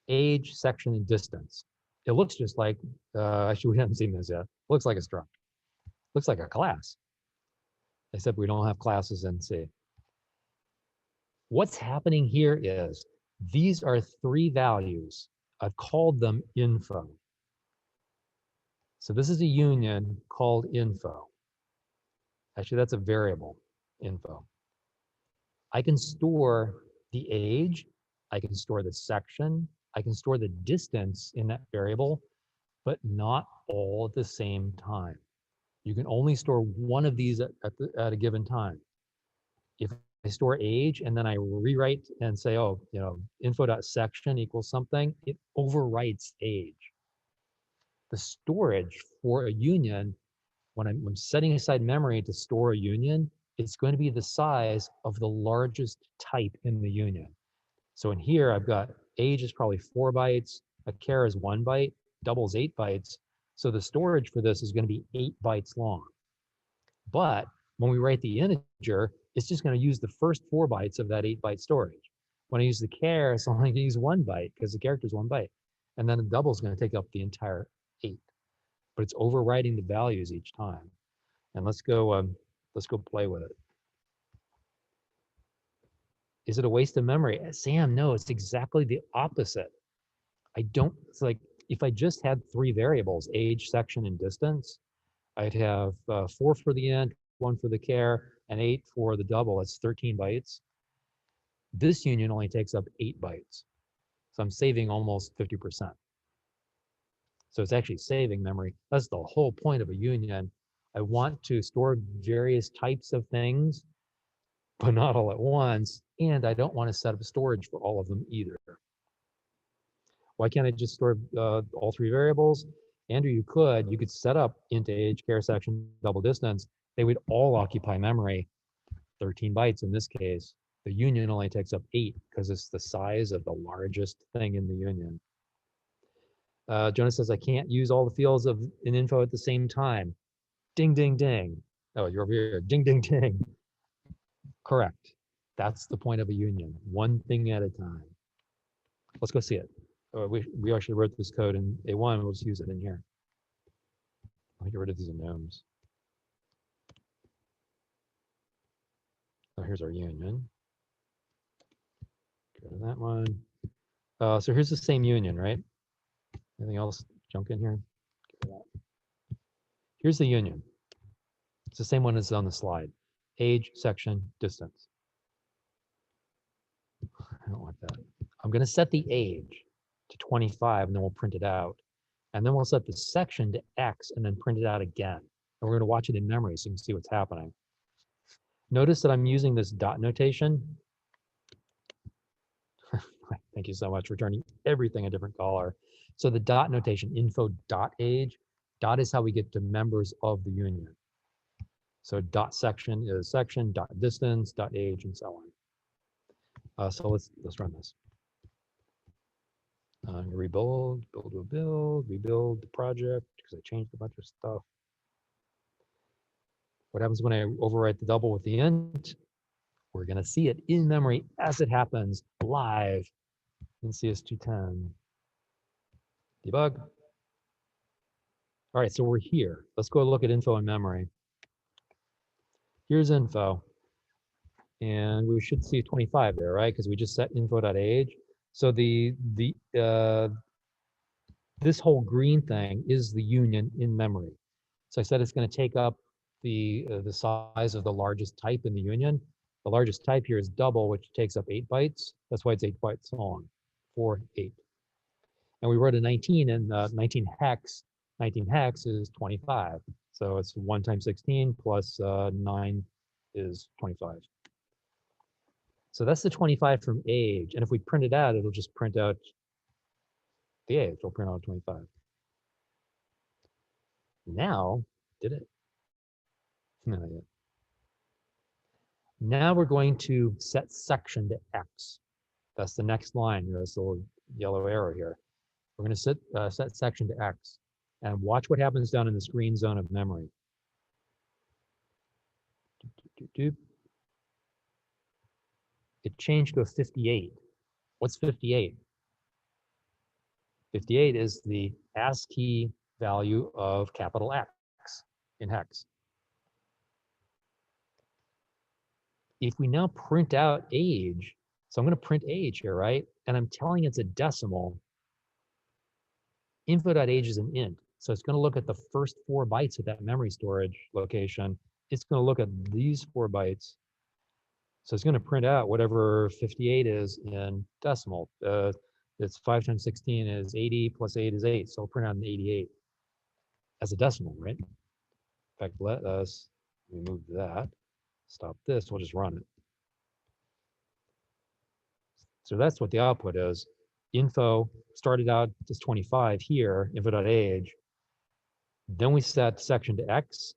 Age, section, and distance. It looks just like, actually we haven't seen this yet. Looks like a struct. Looks like a class, except we don't have classes in C. What's happening here is these are 3 values. I've called them info. So this is a union called info. Actually, that's a variable, info. I can store the age, I can store the section, I can store the distance in that variable, but not all at the same time. You can only store one of these at a given time. If I store age and then I rewrite and say, oh, info.section equals something, it overwrites age. The storage for a union, when I'm setting aside memory to store a union, it's going to be the size of the largest type in the union. So in here, I've got age is probably 4 bytes, a char is 1 byte, doubles 8 bytes. So the storage for this is going to be 8 bytes long. But when we write the integer, it's just going to use the first 4 bytes of that 8-byte storage. When I use the char, it's only going to use 1 byte because the character is 1 byte. And then the double is going to take up the entire 8. But it's overwriting the values each time. And let's go play with it. Is it a waste of memory? Sam, no, it's exactly the opposite. It's like if I just had 3 variables, age, section, and distance, I'd have 4 for the int, 1 for the char, and 8 for the double. That's 13 bytes. This union only takes up 8 bytes. So I'm saving almost 50%. So it's actually saving memory. That's the whole point of a union. I want to store various types of things, but not all at once. And I don't want to set up storage for all of them either. Why can't I just store all 3 variables? Andrew, you could set up int age, char, section, double distance. They would all occupy memory, 13 bytes in this case. The union only takes up 8 because it's the size of the largest thing in the union. Jonas says, I can't use all the fields of an info at the same time. Ding, ding, ding. Oh, you're over here. Ding, ding, ding. Correct. That's the point of a union. One thing at a time. Let's go see it. We actually wrote this code in A1. We'll just use it in here. I'll get rid of these enums. Oh, here's our union. Go to that one. So here's the same union, right? Anything else junk in here? Here's the union. It's the same one as on the slide. Age, section, distance. I don't want that. I'm going to set the age to 25, and then we'll print it out. And then we'll set the section to X, and then print it out again. And we're going to watch it in memory so you can see what's happening. Notice that I'm using this dot notation. Thank you so much for turning everything a different color. So the dot notation, info dot age, dot is how we get to members of the union. So dot section is section, dot distance, dot age, and so on. So let's run this. Rebuild, rebuild the project because I changed a bunch of stuff. What happens when I overwrite the double with the int? We're going to see it in memory as it happens live in CS210. Debug. All right, so we're here. Let's go look at info in memory. Here's info. And we should see 25 there, right? Because we just set info.age. So this whole green thing is the union in memory. So I said it's going to take up the size of the largest type in the union. The largest type here is double, which takes up 8 bytes. That's why it's 8 bytes long, 4, 8. And we wrote a 19, and 19 hex. 19 hex is 25. So it's 1 times 16 plus 9 is 25. So that's the 25 from age. And if we print it out, it'll just print out the age. It'll print out 25. Now, did it? No, not yet. Now we're going to set section to X. That's the next line. This little yellow arrow here. We're going to set section to X. And watch what happens down in this green zone of memory. It changed to a 58. What's 58? 58 is the ASCII value of capital X in hex. If we now print out age, so I'm going to print age here, right? And I'm telling it's a decimal. Info.age is an int. So it's going to look at the first 4 bytes of that memory storage location. It's going to look at these 4 bytes. So it's going to print out whatever 58 is in decimal. It's 5 times 16 is 80 plus 8 is 8. So I'll print out an 88 as a decimal, right? In fact, let us remove that. Stop this. We'll just run it. So that's what the output is. Info started out as 25 here, info.age. Then we set section to X.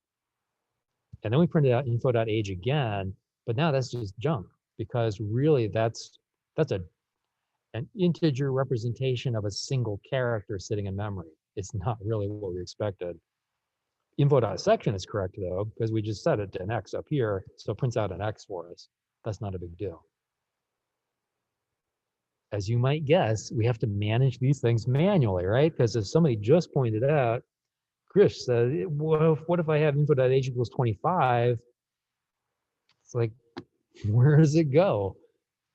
And then we printed out info.age again. But now that's just junk, because really that's an integer representation of a single character sitting in memory. It's not really what we expected. Info.section is correct though, because we just set it to an X up here, so it prints out an X for us. That's not a big deal. As you might guess, we have to manage these things manually, right? Because as somebody just pointed out, Chris said, what if I have info.age equals 25? It's like, where does it go?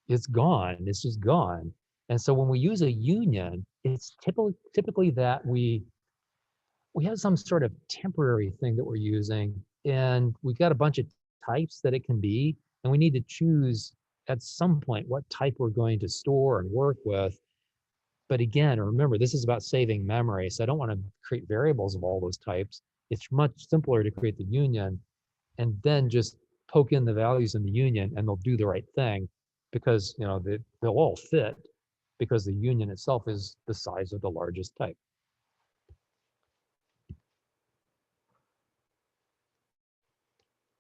It's gone. It's just gone. And so when we use a union, it's typically that we have some sort of temporary thing that we're using, and we've got a bunch of types that it can be, and we need to choose at some point what type we're going to store and work with. But again, remember, this is about saving memory, so I don't want to create variables of all those types. It's much simpler to create the union and then just poke in the values in the union, and they'll do the right thing, because they'll all fit, because the union itself is the size of the largest type.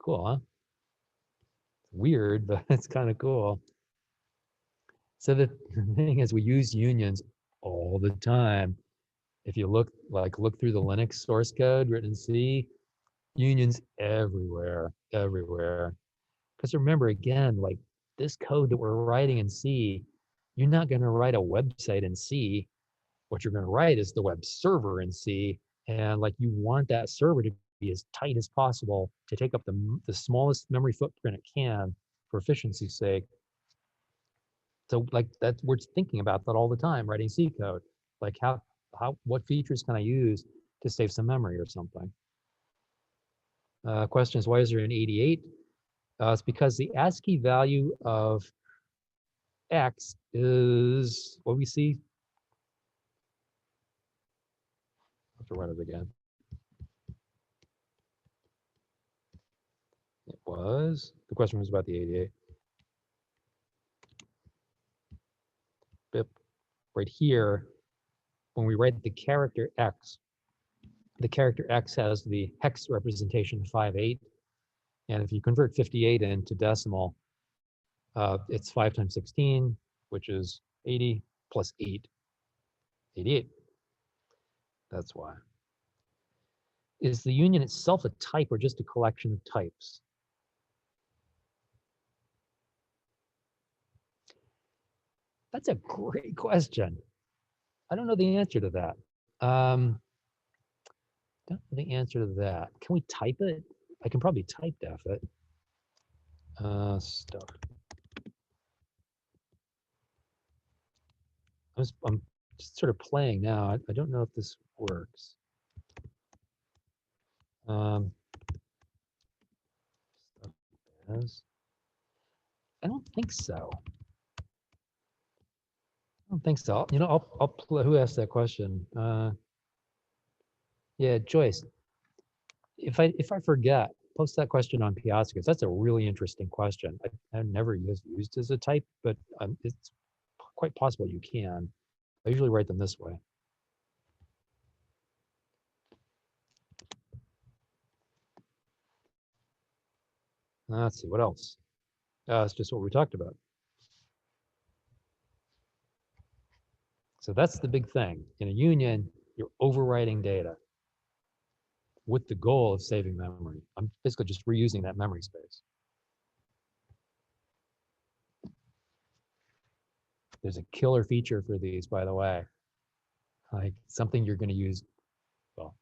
Cool, huh? Weird, but it's kind of cool. So the thing is, we use unions all the time. If you look through the Linux source code written in C, unions everywhere. Because remember, again, like this code that we're writing in C, you're not going to write a website in C. What you're going to write is the web server in C, and like you want that server to be as tight as possible to take up the smallest memory footprint it can for efficiency's sake. So like we're thinking about that all the time, writing C code. Like what features can I use to save some memory or something? Question is, why is there an 88? It's because the ASCII value of X is what we see. I have to run it again. The question was about the 88. Bip. Right here, when we write the character X, the character X has the hex representation of 58. And if you convert 58 into decimal, it's 5 times 16, which is 80 plus 8, 88. That's why. Is the union itself a type or just a collection of types? That's a great question. I don't know the answer to that. Don't know the answer to that. Can we type it? I can probably type def it. Stuff. I'm just sort of playing now. I don't know if this works. I don't think so. I don't think so. I'll play. Who asked that question? Yeah, Joyce. If I forget, post that question on Piazza, because that's a really interesting question. I've never used as a type, but it's quite possible you can. I usually write them this way. Let's see, what else? It's just what we talked about. So that's the big thing. In a union, you're overwriting data with the goal of saving memory. I'm basically just reusing that memory space. There's a killer feature for these, by the way. Like something you're going to use. Well,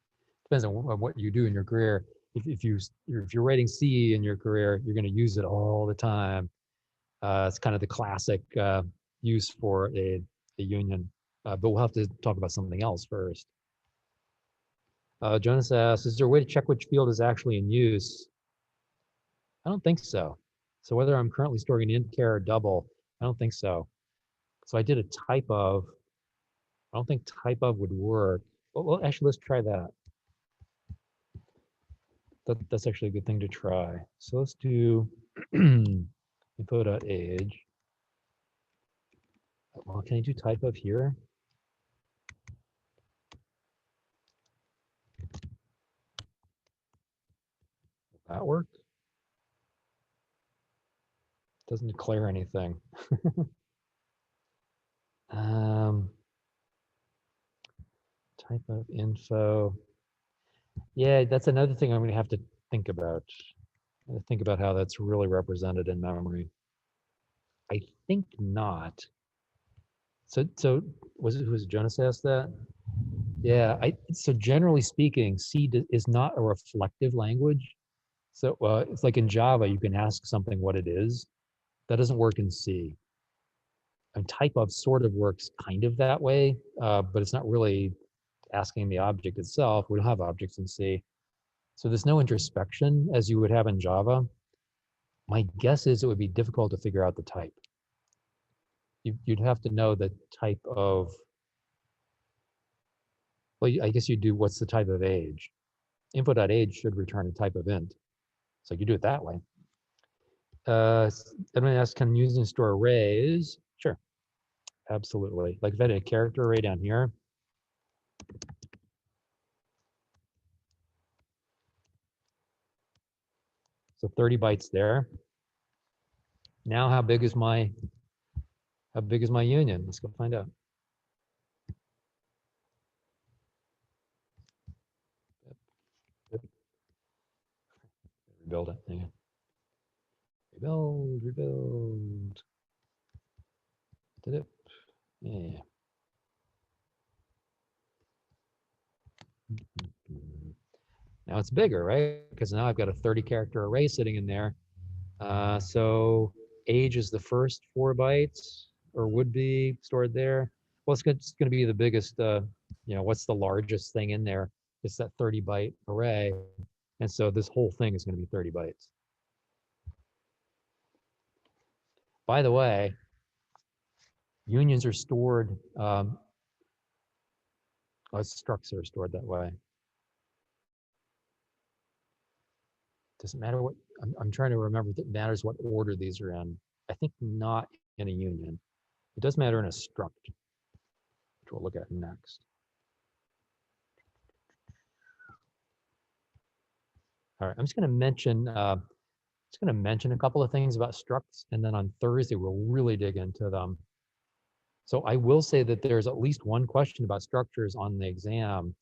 depends on what you do in your career. If you're writing C in your career, you're going to use it all the time. It's kind of the classic use for a union. But we'll have to talk about something else first. Jonas asks, is there a way to check which field is actually in use? I don't think so. So whether I'm currently storing an int char or double, I don't think so. So I did a type of. I don't think type of would work. Well, actually, let's try that. That's actually a good thing to try. So let's do info.age. Well, can I do type of here? Will that work? Doesn't declare anything. Type of info. Yeah, that's another thing I'm going to have to think about. Think about how that's really represented in memory. I think not. So was Jonas asked that? Yeah, so generally speaking, C is not a reflective language. So it's like in Java, you can ask something what it is. That doesn't work in C. And type of sort of works kind of that way, but it's not really asking the object itself. We don't have objects in C. So there's no introspection as you would have in Java. My guess is it would be difficult to figure out the type. You'd have to know the type of, well, I guess you do what's the type of age. Info.age should return a type of int. So you do it that way. Everyone asks, can using store arrays? Sure, absolutely. Like if I had a character array down here, so 30 bytes there. Now how big is my union? Let's go find out. Rebuild it. Hang on. Rebuild. Did it? Yeah. Now it's bigger, right? Because now I've got a 30 character array sitting in there. So age is the first 4 bytes, or would be stored there. Well, it's going to be the biggest, what's the largest thing in there? It's that 30 byte array. And so this whole thing is going to be 30 bytes. By the way, unions are stored, structs are stored that way. Doesn't matter what, I'm trying to remember if it matters what order these are in. I think not in a union. It does matter in a struct, which we'll look at next. All right, I'm just going to mention a couple of things about structs, and then on Thursday we'll really dig into them. So I will say that there's at least one question about structures on the exam.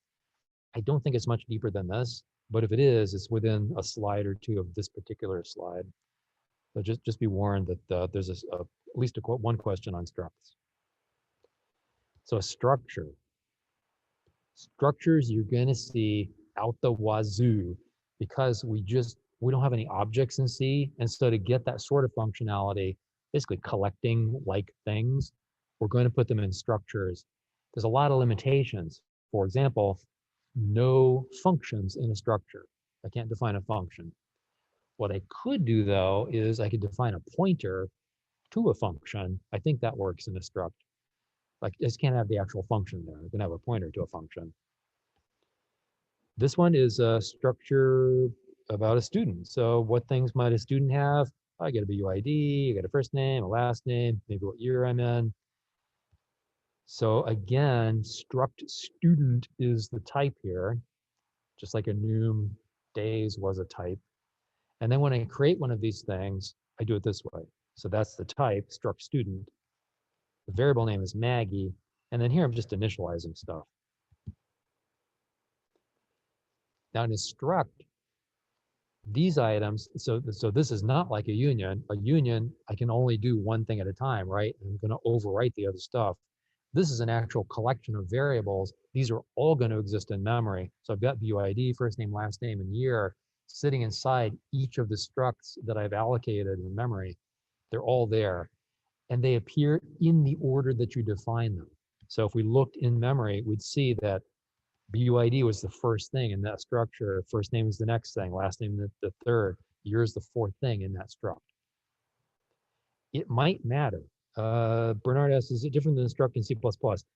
I don't think it's much deeper than this, but if it is, it's within a slide or two of this particular slide. So just be warned that there's at least one question on structs. So a structure. Structures you're going to see out the wazoo because we don't have any objects in C. And so to get that sort of functionality, basically collecting like things, we're going to put them in structures. There's a lot of limitations. For example, no functions in a structure. I can't define a function. What I could do though is I could define a pointer to a function. I think that works in a struct. Like I just can't have the actual function there. I can have a pointer to a function. This one is a structure about a student. So what things might a student have? I get a BUID, I get a first name, a last name, maybe what year I'm in. So again, struct student is the type here, just like enum days was a type. And then when I create one of these things, I do it this way. So that's the type, struct student. The variable name is Maggie. And then here I'm just initializing stuff. Now in a struct, These items, so this is not like a union. A union, I can only do one thing at a time, right? I'm going to overwrite the other stuff. This is an actual collection of variables. These are all going to exist in memory. So I've got BUID, first name, last name, and year sitting inside each of the structs that I've allocated in memory. They're all there, and they appear in the order that you define them. So if we looked in memory, we'd see that BUID was the first thing in that structure. First name is the next thing. Last name the third. Year is the fourth thing in that struct. It might matter. Bernard asks, is it different than struct in C++?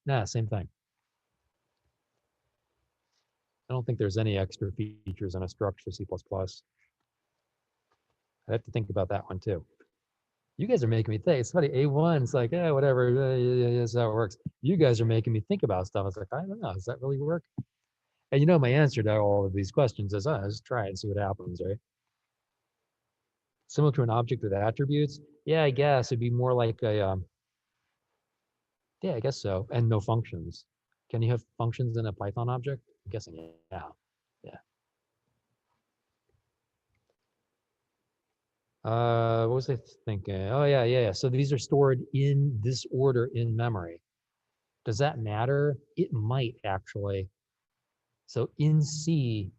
Nah, same thing. I don't think there's any extra features in a struct for C++. I have to think about that one too. You guys are making me think. It's funny, A1, it's like, yeah, whatever, that's how it works. You guys are making me think about stuff. I was like, I don't know, does that really work? And you know my answer to all of these questions is, just try it and see what happens, right? Similar to an object with attributes? Yeah, I guess it'd be more like a, yeah, I guess so. And no functions. Can you have functions in a Python object? I'm guessing, yeah. Yeah. What was I thinking? Oh, yeah. So these are stored in this order in memory. Does that matter? It might actually. So in C,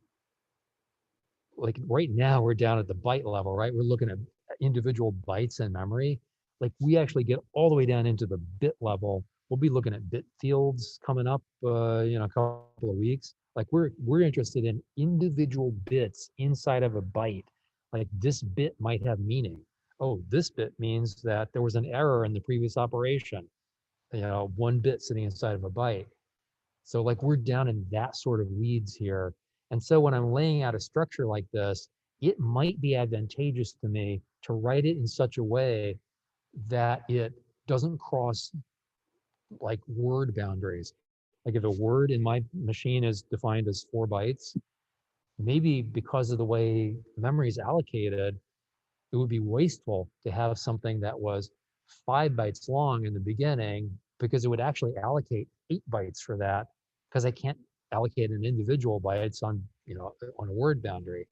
like right now we're down at the byte level, right? We're looking at individual bytes in memory. Like we actually get all the way down into the bit level. We'll be looking at bit fields coming up, a couple of weeks. Like we're interested in individual bits inside of a byte. Like this bit might have meaning. Oh, this bit means that there was an error in the previous operation. One bit sitting inside of a byte. So like we're down in that sort of weeds here. And so when I'm laying out a structure like this, it might be advantageous to me to write it in such a way that it doesn't cross like word boundaries. Like if a word in my machine is defined as 4 bytes, maybe because of the way memory is allocated, it would be wasteful to have something that was 5 bytes long in the beginning, because it would actually allocate 8 bytes for that, because I can't allocate an individual bytes on a word boundary.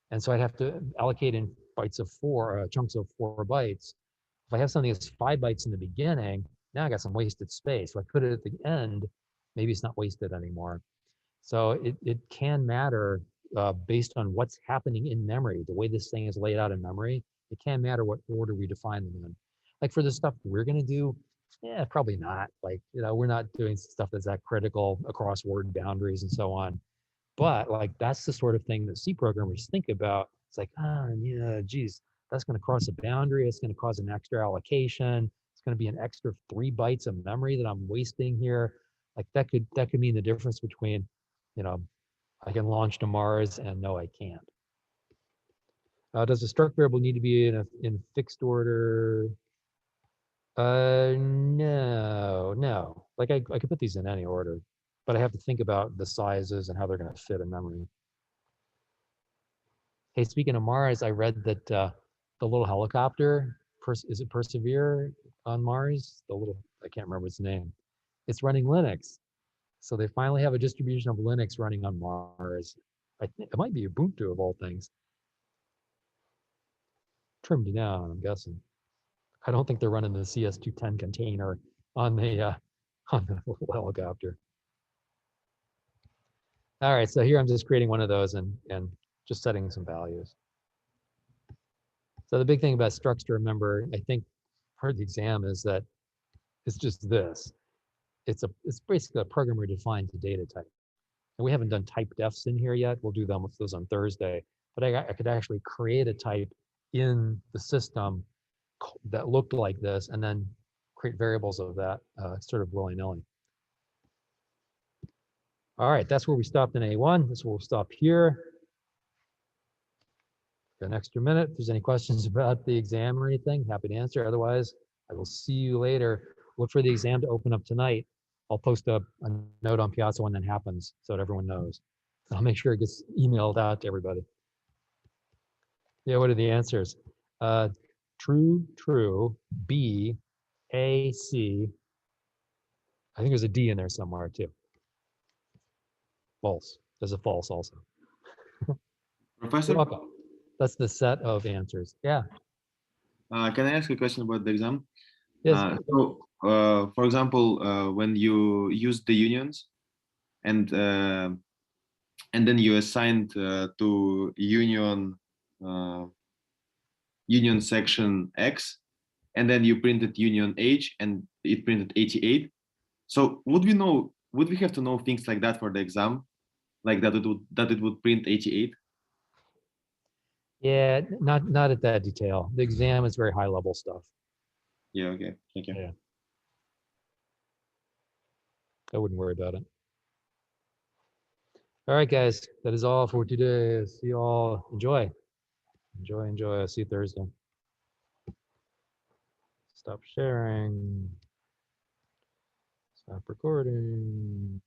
And so I'd have to allocate in bytes of 4, chunks of 4 bytes. If I have something that's 5 bytes in the beginning, now I got some wasted space. If I put it at the end, maybe it's not wasted anymore. So it can matter based on what's happening in memory, the way this thing is laid out in memory. It can matter what order we define them in. Like for the stuff we're going to do, yeah, probably not. Like, we're not doing stuff that's that critical across word boundaries and so on. But like, that's the sort of thing that C programmers think about. It's like, yeah, geez, that's going to cross a boundary. It's going to cause an extra allocation. It's going to be an extra 3 bytes of memory that I'm wasting here. Like that could mean the difference between, I can launch to Mars and no, I can't. Does a struct variable need to be in fixed order? No. Like I could put these in any order, but I have to think about the sizes and how they're going to fit in memory. Hey, speaking of Mars, I read that the little helicopter, is it Persevere on Mars? I can't remember its name. It's running Linux. So they finally have a distribution of Linux running on Mars. I think it might be Ubuntu of all things. Trimmed down, I'm guessing. I don't think they're running the CS210 container on the helicopter. All right, so here I'm just creating one of those and just setting some values. So the big thing about structs to remember, I think, part of the exam is that it's just this. It's basically a programmer defined data type. And we haven't done type defs in here yet. We'll do them with those on Thursday. But I could actually create a type in the system that looked like this and then create variables of that sort of willy-nilly. All right, that's where we stopped in A1. That's where we'll stop here. Got an extra minute. If there's any questions about the exam or anything, happy to answer. Otherwise, I will see you later. Look for the exam to open up tonight. I'll post a note on Piazza when that happens so that everyone knows. I'll make sure it gets emailed out to everybody. Yeah, what are the answers? True, true, B, A, C. I think there's a D in there somewhere too. False. There's a false also.
Professor?
You're welcome. That's the set of answers. Yeah.
Can I ask a question about the exam?
Yes.
For example, when you use the unions and then you assigned to uh, union section X, and then you printed union H, and it printed 88. So would we have to know things like that for the exam, like that it would print 88?
Yeah, not at that detail. The exam is very high level stuff.
Yeah. Okay. Thank you.
Yeah. I wouldn't worry about it. All right, guys, that is all for today. See you all. Enjoy. Enjoy. I'll see you Thursday. Stop sharing. Stop recording.